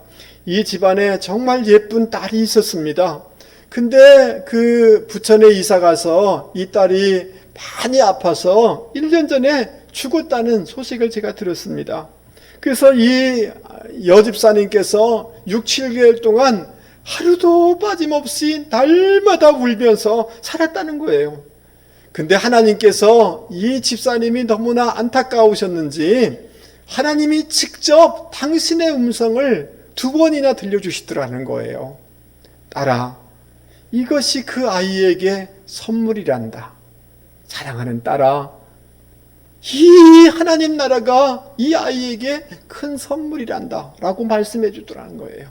이 집안에 정말 예쁜 딸이 있었습니다. 근데 그 부천에 이사 가서 이 딸이 많이 아파서 1년 전에 죽었다는 소식을 제가 들었습니다. 그래서 이 여집사님께서 6, 7개월 동안 하루도 빠짐없이 날마다 울면서 살았다는 거예요. 근데 하나님께서 이 집사님이 너무나 안타까우셨는지 하나님이 직접 당신의 음성을 2번이나 들려주시더라는 거예요. 딸아, 이것이 그 아이에게 선물이란다. 사랑하는 딸아, 이 하나님 나라가 이 아이에게 큰 선물이란다 라고 말씀해 주더라는 거예요.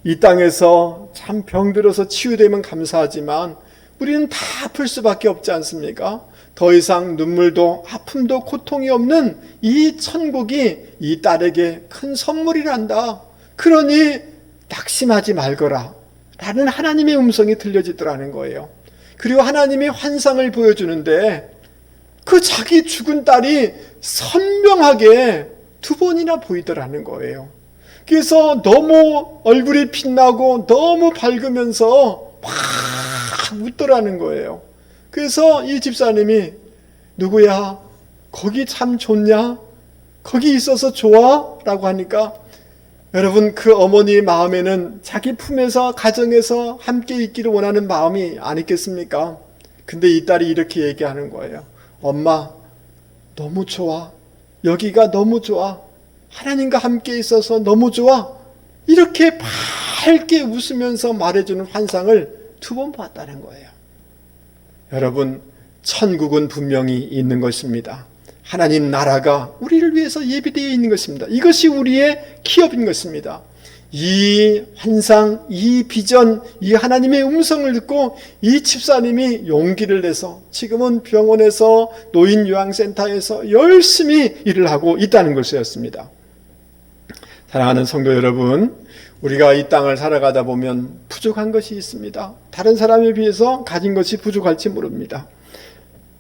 이 땅에서 참 병들어서 치유되면 감사하지만 우리는 다 아플 수밖에 없지 않습니까? 더 이상 눈물도 아픔도 고통이 없는 이 천국이 이 딸에게 큰 선물이란다. 그러니 낙심하지 말거라 라는 하나님의 음성이 들려지더라는 거예요. 그리고 하나님이 환상을 보여주는데 그 자기 죽은 딸이 선명하게 2번이나 보이더라는 거예요. 그래서 너무 얼굴이 빛나고 너무 밝으면서 막 웃더라는 거예요. 그래서 이 집사님이 누구야? 거기 참 좋냐? 거기 있어서 좋아? 라고 하니까 여러분, 그 어머니의 마음에는 자기 품에서 가정에서 함께 있기를 원하는 마음이 아니겠습니까? 근데 이 딸이 이렇게 얘기하는 거예요. 엄마, 너무 좋아. 여기가 너무 좋아. 하나님과 함께 있어서 너무 좋아. 이렇게 밝게 웃으면서 말해주는 환상을 2번 봤다는 거예요. 여러분, 천국은 분명히 있는 것입니다. 하나님 나라가 우리를 위해서 예비되어 있는 것입니다. 이것이 우리의 기업인 것입니다. 이 환상, 이 비전, 이 하나님의 음성을 듣고 이 집사님이 용기를 내서 지금은 병원에서 노인요양센터에서 열심히 일을 하고 있다는 것이었습니다. 사랑하는 성도 여러분, 우리가 이 땅을 살아가다 보면 부족한 것이 있습니다. 다른 사람에 비해서 가진 것이 부족할지 모릅니다.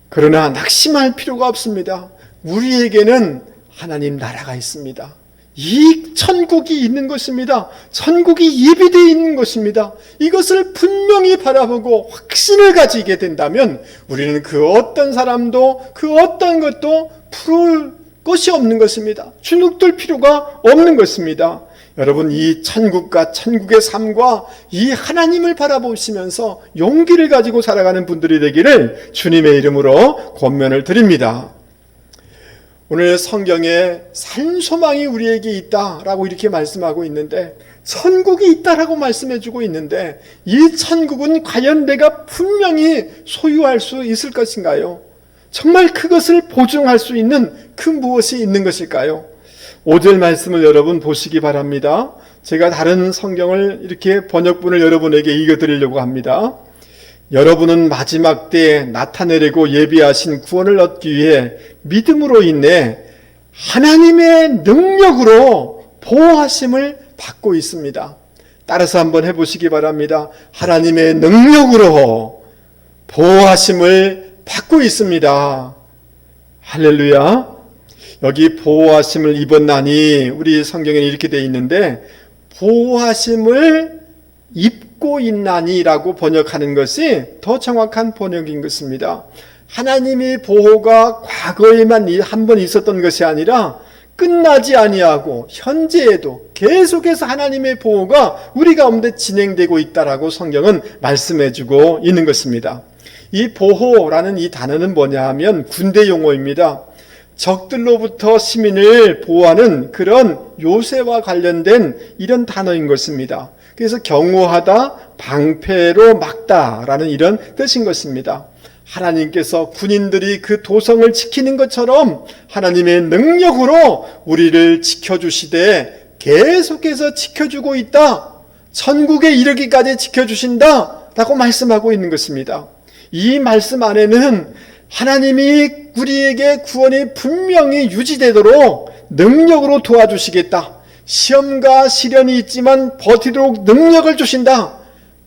그러나 낙심할 필요가 없습니다. 우리에게는 하나님 나라가 있습니다. 이 천국이 있는 것입니다. 천국이 예비되어 있는 것입니다. 이것을 분명히 바라보고 확신을 가지게 된다면 우리는 그 어떤 사람도 그 어떤 것도 풀을 것이 없는 것입니다. 주눅들 필요가 없는 것입니다. 여러분, 이 천국과 천국의 삶과 이 하나님을 바라보시면서 용기를 가지고 살아가는 분들이 되기를 주님의 이름으로 권면을 드립니다. 오늘 성경에 산소망이 우리에게 있다라고 이렇게 말씀하고 있는데, 천국이 있다라고 말씀해주고 있는데, 이 천국은 과연 내가 분명히 소유할 수 있을 것인가요? 정말 그것을 보증할 수 있는 그 무엇이 있는 것일까요? 5절 말씀을 여러분 보시기 바랍니다. 제가 다른 성경을 이렇게 번역본을 여러분에게 읽어드리려고 합니다. 여러분은 마지막 때에 나타내려고 예비하신 구원을 얻기 위해 믿음으로 인해 하나님의 능력으로 보호하심을 받고 있습니다. 따라서 한번 해보시기 바랍니다. 하나님의 능력으로 보호하심을 받고 있습니다. 할렐루야. 여기 보호하심을 입었나니 우리 성경에는 이렇게 되어 있는데, 보호하심을 입고 있나니라고 번역하는 것이 더 정확한 번역인 것입니다. 하나님의 보호가 과거에만 한 번 있었던 것이 아니라 끝나지 아니하고 현재에도 계속해서 하나님의 보호가 우리 가운데 진행되고 있다라고 성경은 말씀해주고 있는 것입니다. 이 보호라는 이 단어는 뭐냐 하면 군대 용어입니다. 적들로부터 시민을 보호하는 그런 요새와 관련된 이런 단어인 것입니다. 그래서 경호하다, 방패로 막다라는 이런 뜻인 것입니다. 하나님께서 군인들이 그 도성을 지키는 것처럼 하나님의 능력으로 우리를 지켜주시되 계속해서 지켜주고 있다. 천국에 이르기까지 지켜주신다 라고 말씀하고 있는 것입니다. 이 말씀 안에는 하나님이 우리에게 구원이 분명히 유지되도록 능력으로 도와주시겠다. 시험과 시련이 있지만 버티도록 능력을 주신다.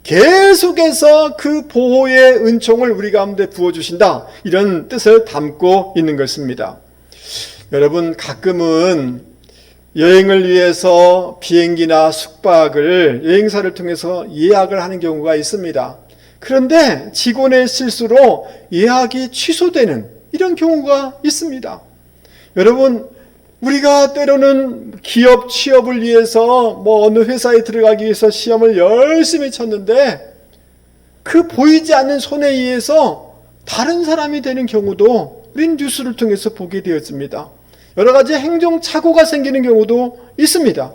계속해서 그 보호의 은총을 우리 가운데 부어주신다. 이런 뜻을 담고 있는 것입니다. 여러분, 가끔은 여행을 위해서 비행기나 숙박을 여행사를 통해서 예약을 하는 경우가 있습니다. 그런데 직원의 실수로 예약이 취소되는 이런 경우가 있습니다. 여러분, 우리가 때로는 기업 취업을 위해서 어느 회사에 들어가기 위해서 시험을 열심히 쳤는데 그 보이지 않는 손에 의해서 다른 사람이 되는 경우도 우리는 뉴스를 통해서 보게 되었습니다. 여러 가지 행정착오가 생기는 경우도 있습니다.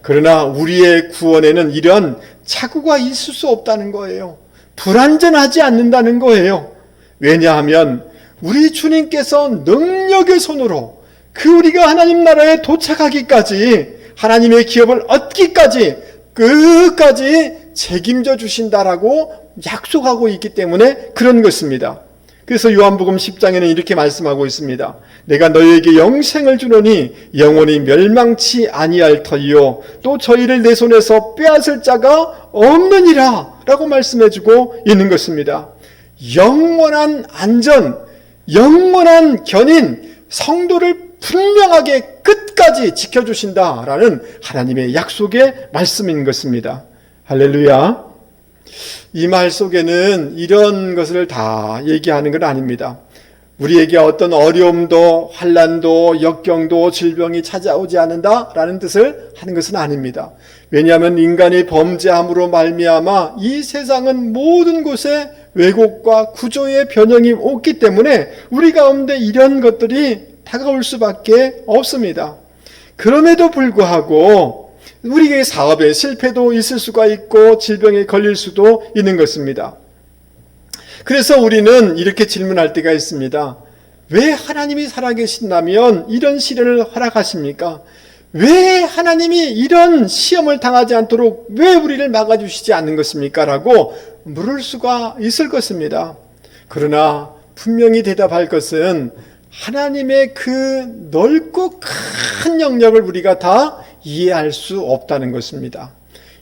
그러나 우리의 구원에는 이런 착오가 있을 수 없다는 거예요. 불완전하지 않는다는 거예요. 왜냐하면 우리 주님께서 능력의 손으로 그 우리가 하나님 나라에 도착하기까지, 하나님의 기업을 얻기까지 끝까지 책임져 주신다라고 약속하고 있기 때문에 그런 것입니다. 그래서 요한복음 10장에는 이렇게 말씀하고 있습니다. 내가 너희에게 영생을 주노니 영원히 멸망치 아니할 터이요 또 저희를 내 손에서 빼앗을 자가 없느니라 라고 말씀해주고 있는 것입니다. 영원한 안전, 영원한 견인, 성도를 분명하게 끝까지 지켜주신다라는 하나님의 약속의 말씀인 것입니다. 할렐루야. 이 말 속에는 이런 것을 다 얘기하는 건 아닙니다. 우리에게 어떤 어려움도 환난도 역경도 질병이 찾아오지 않는다라는 뜻을 하는 것은 아닙니다. 왜냐하면 인간이 범죄함으로 말미암아 이 세상은 모든 곳에 왜곡과 구조의 변형이 없기 때문에 우리 가운데 이런 것들이 다가올 수밖에 없습니다. 그럼에도 불구하고 우리의 사업에 실패도 있을 수가 있고 질병에 걸릴 수도 있는 것입니다. 그래서 우리는 이렇게 질문할 때가 있습니다. 왜 하나님이 살아계신다면 이런 시련을 허락하십니까? 왜 하나님이 이런 시험을 당하지 않도록 왜 우리를 막아주시지 않는 것입니까? 라고 물을 수가 있을 것입니다. 그러나 분명히 대답할 것은 하나님의 그 넓고 큰 영역을 우리가 다 이해할 수 없다는 것입니다.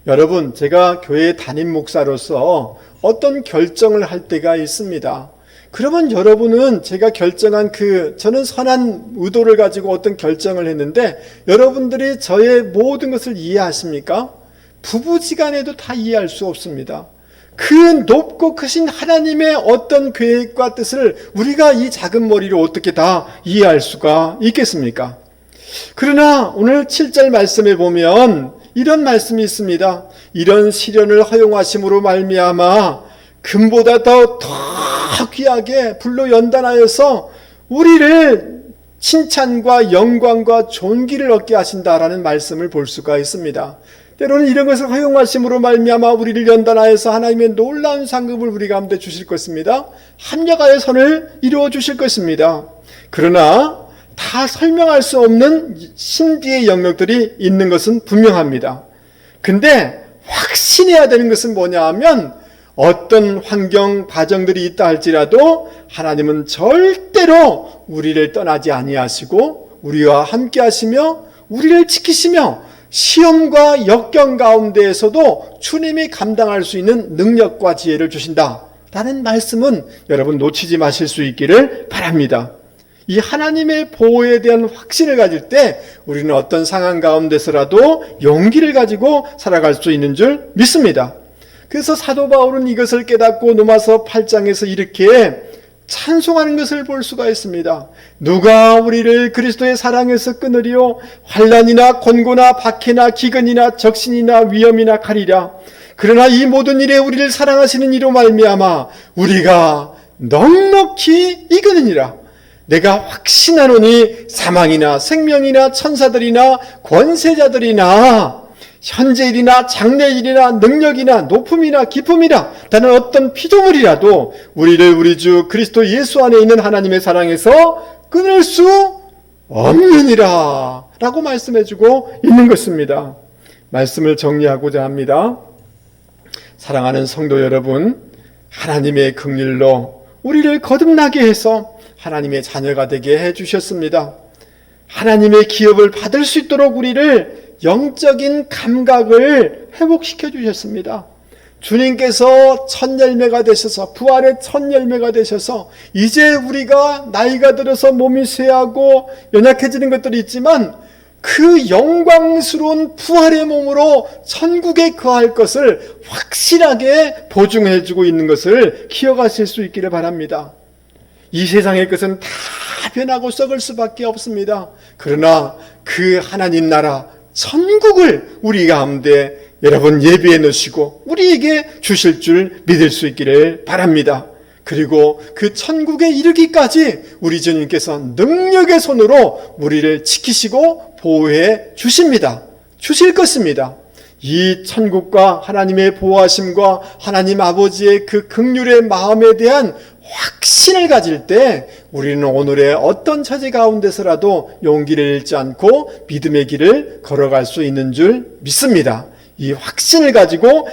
여러분, 제가 교회 담임 목사로서 어떤 결정을 할 때가 있습니다. 그러면 여러분은 제가 결정한 저는 선한 의도를 가지고 어떤 결정을 했는데 여러분들이 저의 모든 것을 이해하십니까? 부부지간에도 다 이해할 수 없습니다. 그 높고 크신 하나님의 어떤 계획과 뜻을 우리가 이 작은 머리로 어떻게 다 이해할 수가 있겠습니까? 그러나 오늘 7절 말씀에 보면 이런 말씀이 있습니다. 이런 시련을 허용하심으로 말미암아 금보다 더 귀하게 불로 연단하여서 우리를 칭찬과 영광과 존귀를 얻게 하신다라는 말씀을 볼 수가 있습니다. 때로는 이런 것을 허용하심으로 말미암아 우리를 연단하여서 하나님의 놀라운 상급을 우리 가운데 주실 것입니다. 합력하여 선을 이루어 주실 것입니다. 그러나 다 설명할 수 없는 신비의 영역들이 있는 것은 분명합니다. 근데 확신해야 되는 것은 뭐냐 하면 어떤 환경, 과정들이 있다 할지라도 하나님은 절대로 우리를 떠나지 아니하시고 우리와 함께 하시며 우리를 지키시며 시험과 역경 가운데에서도 주님이 감당할 수 있는 능력과 지혜를 주신다라는 말씀은 여러분 놓치지 마실 수 있기를 바랍니다. 이 하나님의 보호에 대한 확신을 가질 때 우리는 어떤 상황 가운데서라도 용기를 가지고 살아갈 수 있는 줄 믿습니다. 그래서 사도 바울은 이것을 깨닫고 로마서 8장에서 이렇게 찬송하는 것을 볼 수가 있습니다. 누가 우리를 그리스도의 사랑에서 끊으리요? 환난이나 곤고나 박해나 기근이나 적신이나 위험이나 칼이라. 그러나 이 모든 일에 우리를 사랑하시는 이로 말미암아 우리가 넉넉히 이기느니라. 내가 확신하노니 사망이나 생명이나 천사들이나 권세자들이나 현재일이나 장래일이나 능력이나 높음이나 기쁨이나 다른 어떤 피조물이라도 우리를 우리 주 그리스도 예수 안에 있는 하나님의 사랑에서 끊을 수 없느니라 라고 말씀해주고 있는 것입니다. 말씀을 정리하고자 합니다. 사랑하는 성도 여러분, 하나님의 긍휼로 우리를 거듭나게 해서 하나님의 자녀가 되게 해주셨습니다. 하나님의 기업을 받을 수 있도록 우리를 영적인 감각을 회복시켜 주셨습니다. 주님께서 첫 열매가 되셔서 부활의 첫 열매가 되셔서 이제 우리가 나이가 들어서 몸이 쇠하고 연약해지는 것들이 있지만 그 영광스러운 부활의 몸으로 천국에 거할 것을 확실하게 보증해 주고 있는 것을 기억하실 수 있기를 바랍니다. 이 세상의 것은 다 변하고 썩을 수밖에 없습니다. 그러나 그 하나님 나라 천국을 우리 가운데 여러분 예비해 놓으시고 우리에게 주실 줄 믿을 수 있기를 바랍니다. 그리고 그 천국에 이르기까지 우리 주님께서 능력의 손으로 우리를 지키시고 보호해 주십니다. 주실 것입니다. 이 천국과 하나님의 보호하심과 하나님 아버지의 그 긍휼의 마음에 대한 확신을 가질 때 우리는 오늘의 어떤 처지 가운데서라도 용기를 잃지 않고 믿음의 길을 걸어갈 수 있는 줄 믿습니다. 이 확신을 가지고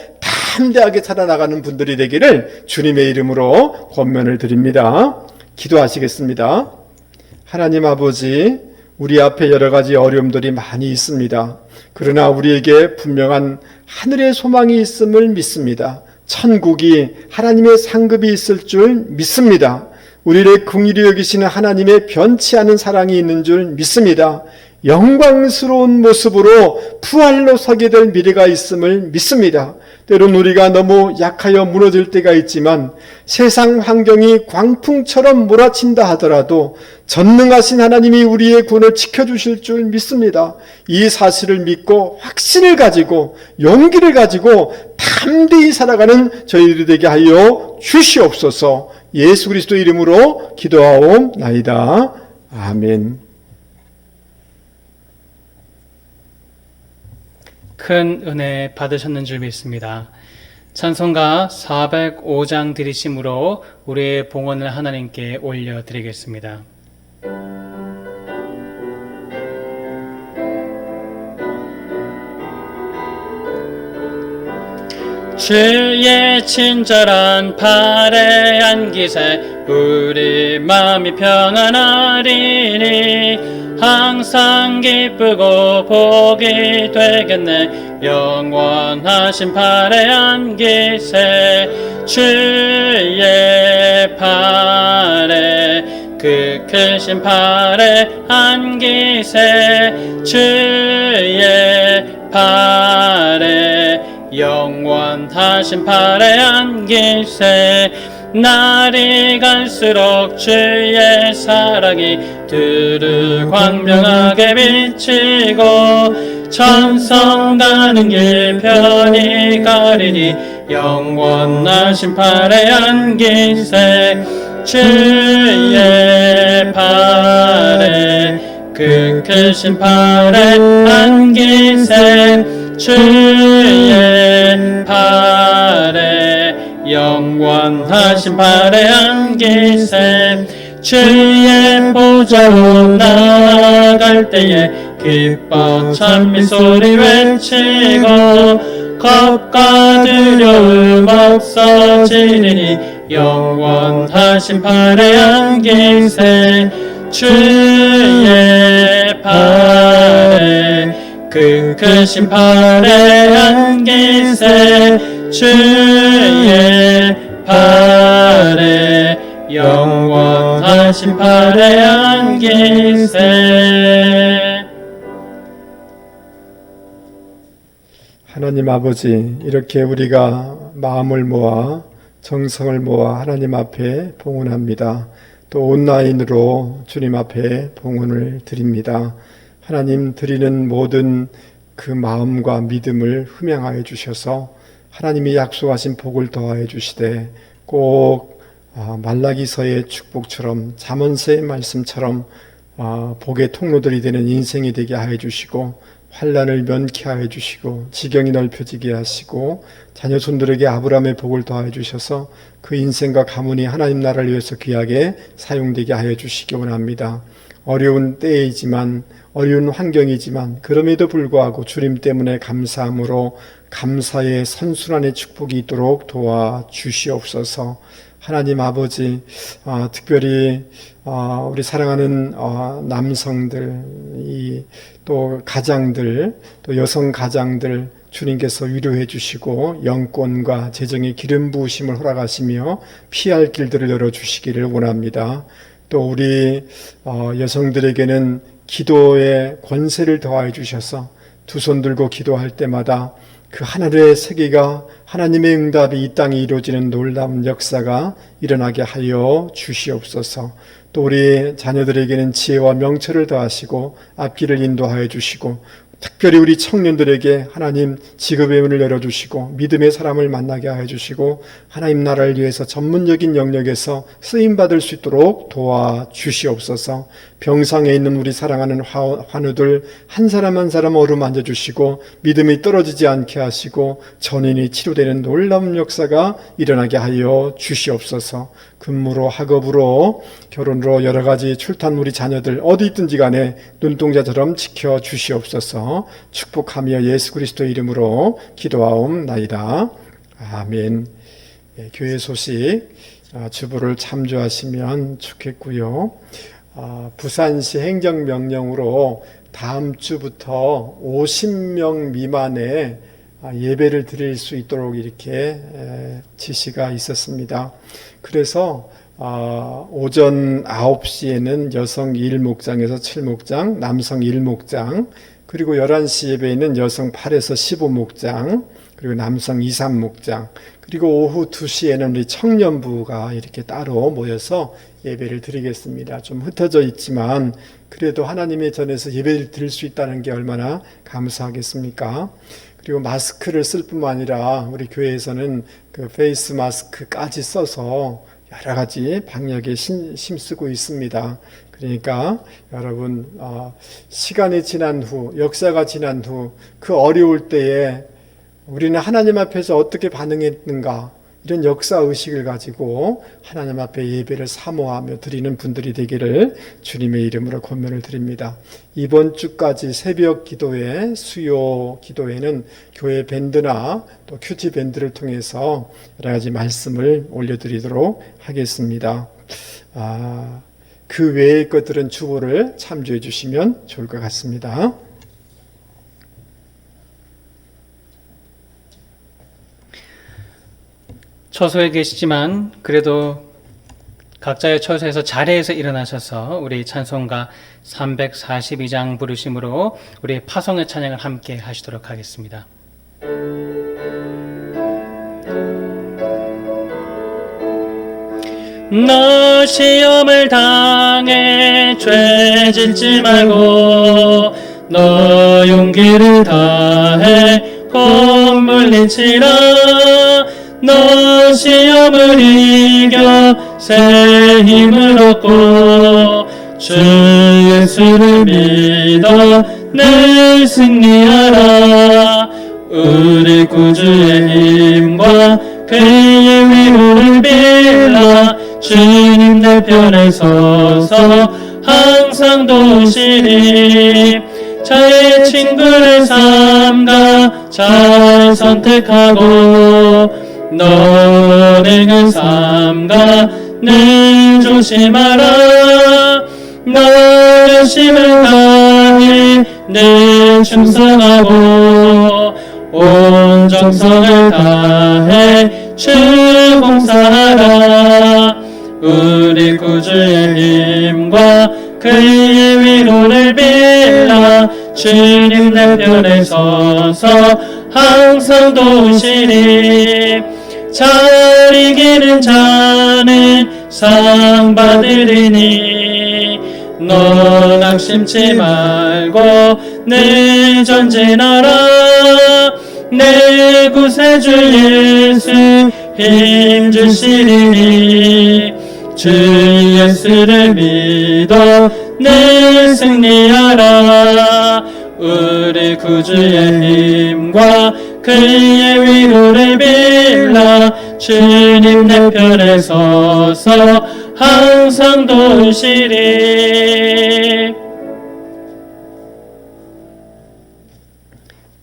담대하게 살아나가는 분들이 되기를 주님의 이름으로 권면을 드립니다. 기도하시겠습니다. 하나님 아버지, 우리 앞에 여러 가지 어려움들이 많이 있습니다. 그러나 우리에게 분명한 하늘의 소망이 있음을 믿습니다. 천국이 하나님의 상급이 있을 줄 믿습니다. 우리를 긍휼히 여기시는 하나님의 변치 않은 사랑이 있는 줄 믿습니다. 영광스러운 모습으로 부활로 서게 될 미래가 있음을 믿습니다. 때론 우리가 너무 약하여 무너질 때가 있지만 세상 환경이 광풍처럼 몰아친다 하더라도 전능하신 하나님이 우리의 구원을 지켜주실 줄 믿습니다. 이 사실을 믿고 확신을 가지고 용기를 가지고 담대히 살아가는 저희들이 되게 하여 주시옵소서. 예수 그리스도 이름으로 기도하옵나이다. 아멘. 큰 은혜 받으셨는 줄 믿습니다. 찬송가 405장 드리심으로 우리의 봉헌을 하나님께 올려드리겠습니다. 주의 친절한 팔에 안기세 우리 마음이 평안하리니 항상 기쁘고 복이 되겠네 영원하신 팔에 안기세 주의 팔에 그 크신 팔에 안기세 주의 팔에 영원하신 팔에 안기세 날이 갈수록 주의 사랑이 두루 광명하게 비치고 천성 가는 길 편히 가리니 영원하신 팔에 안기세 주의 팔에 그 크신 팔에 안기세 주의 팔에 영원하신 팔에 안기세 주의 보좌로 나아갈 때에 기뻐 찬미 소리 외치고 겁과 두려움 없어지리니 영원하신 팔에 안기세 주의 팔에 그 크신 팔에 안기세 주의 팔에 영원하신 팔에 안기세. 하나님 아버지, 이렇게 우리가 마음을 모아 정성을 모아 하나님 앞에 봉헌합니다. 또 온라인으로 주님 앞에 봉헌을 드립니다. 하나님 드리는 모든 그 마음과 믿음을 흠양하여 주셔서 하나님이 약속하신 복을 더하여 주시되 꼭 말라기서의 축복처럼 잠언서의 말씀처럼 복의 통로들이 되는 인생이 되게 하여 주시고 환난을 면케하여 주시고 지경이 넓혀지게 하시고 자녀손들에게 아브라함의 복을 더하여 주셔서 그 인생과 가문이 하나님 나라를 위해서 귀하게 사용되게 하여 주시기 원합니다. 어려운 때이지만 어려운 환경이지만 그럼에도 불구하고 주님 때문에 감사함으로 감사의 선순환의 축복이 있도록 도와주시옵소서. 하나님 아버지, 특별히 우리 사랑하는 남성들, 또 가장들, 또 여성 가장들 주님께서 위로해 주시고 영권과 재정의 기름 부으심을 허락하시며 피할 길들을 열어주시기를 원합니다. 또 우리 여성들에게는 기도의 권세를 더하여 주셔서 두 손 들고 기도할 때마다 그 하늘의 세계가 하나님의 응답이 이 땅에 이루어지는 놀라운 역사가 일어나게 하여 주시옵소서. 또 우리 자녀들에게는 지혜와 명철을 더하시고 앞길을 인도하여 주시고 특별히 우리 청년들에게 하나님 직업의 문을 열어주시고 믿음의 사람을 만나게 하여 주시고 하나님 나라를 위해서 전문적인 영역에서 쓰임받을 수 있도록 도와주시옵소서. 병상에 있는 우리 사랑하는 환우들 한 사람 한 사람 어루만져 주시고 믿음이 떨어지지 않게 하시고 전인이 치료되는 놀라운 역사가 일어나게 하여 주시옵소서. 근무로 학업으로 결혼으로 여러 가지 출탄 우리 자녀들 어디 있든지 간에 눈동자처럼 지켜 주시옵소서. 축복하며 예수 그리스도의 이름으로 기도하옵나이다. 아멘. 교회 소식 주보를 참조하시면 좋겠고요. 부산시 행정명령으로 다음 주부터 50명 미만의 예배를 드릴 수 있도록 이렇게 지시가 있었습니다. 그래서 오전 9시에는 여성 1목장에서 7목장, 남성 1목장, 그리고 11시 예배에는 여성 8에서 15목장, 그리고 남성 2, 3목장, 그리고 오후 2시에는 우리 청년부가 이렇게 따로 모여서 예배를 드리겠습니다. 좀 흩어져 있지만 그래도 하나님의 전에서 예배를 드릴 수 있다는 게 얼마나 감사하겠습니까? 그리고 마스크를 쓸 뿐만 아니라 우리 교회에서는 그 페이스 마스크까지 써서 여러 가지 방역에 힘쓰고 있습니다. 그러니까 여러분 시간이 지난 후, 역사가 지난 후 그 어려울 때에 우리는 하나님 앞에서 어떻게 반응했는가, 이런 역사의식을 가지고 하나님 앞에 예배를 사모하며 드리는 분들이 되기를 주님의 이름으로 권면을 드립니다. 이번 주까지 새벽 기도회, 수요 기도회는 교회 밴드나 또 큐티 밴드를 통해서 여러 가지 말씀을 올려드리도록 하겠습니다. 그 외의 것들은 주보를 참조해 주시면 좋을 것 같습니다. 처소에 계시지만 그래도 각자의 처소에서 자리에서 일어나셔서 우리 찬송가 342장 부르심으로 우리 파송의 찬양을 함께 하시도록 하겠습니다. 너 시험을 당해 죄 짓지 말고 너 용기를 다해 곧 물리치라. 너 시험을 이겨 새 힘을 얻고 주 예수를 믿어 늘 승리하라. 우리 구주의 힘과 그의 위로를 빌라. 주님 내 편에 서서 항상 도우시리. 자의 친구를 삼가 잘 선택하고 너를 삼가 늘 조심하라. 너 열심을 다해 늘 충성하고 온 정성을 다해 주 봉사하라. 우리 구주의 힘과 그의 위로를 빌라. 주님 내 편에 서서 항상 도우시리. 잘 이기는 자는 상 받으리니 너 낙심치 말고 늘 전진하라. 내 구세주 예수 힘 주시리니 주 예수를 믿어 늘 승리하라. 우리 구주의 힘과 그의 위로를 빌라. 주님 내 편에 서서 항상 도우시리.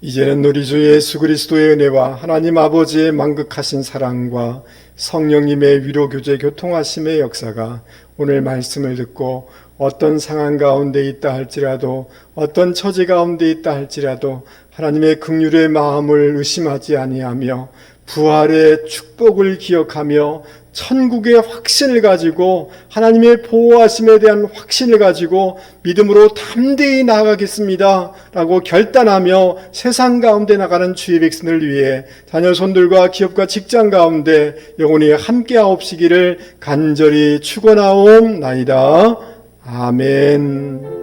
이제는 우리 주 예수 그리스도의 은혜와 하나님 아버지의 만극하신 사랑과 성령님의 위로 교제 교통하심의 역사가 오늘 말씀을 듣고 어떤 상황 가운데 있다 할지라도 어떤 처지 가운데 있다 할지라도 하나님의 긍휼의 마음을 의심하지 아니하며 부활의 축복을 기억하며 천국의 확신을 가지고 하나님의 보호하심에 대한 확신을 가지고 믿음으로 담대히 나아가겠습니다 라고 결단하며 세상 가운데 나가는 주의 백성을 위해 자녀 손들과 기업과 직장 가운데 영원히 함께하옵시기를 간절히 축원하옵나이다. 아멘.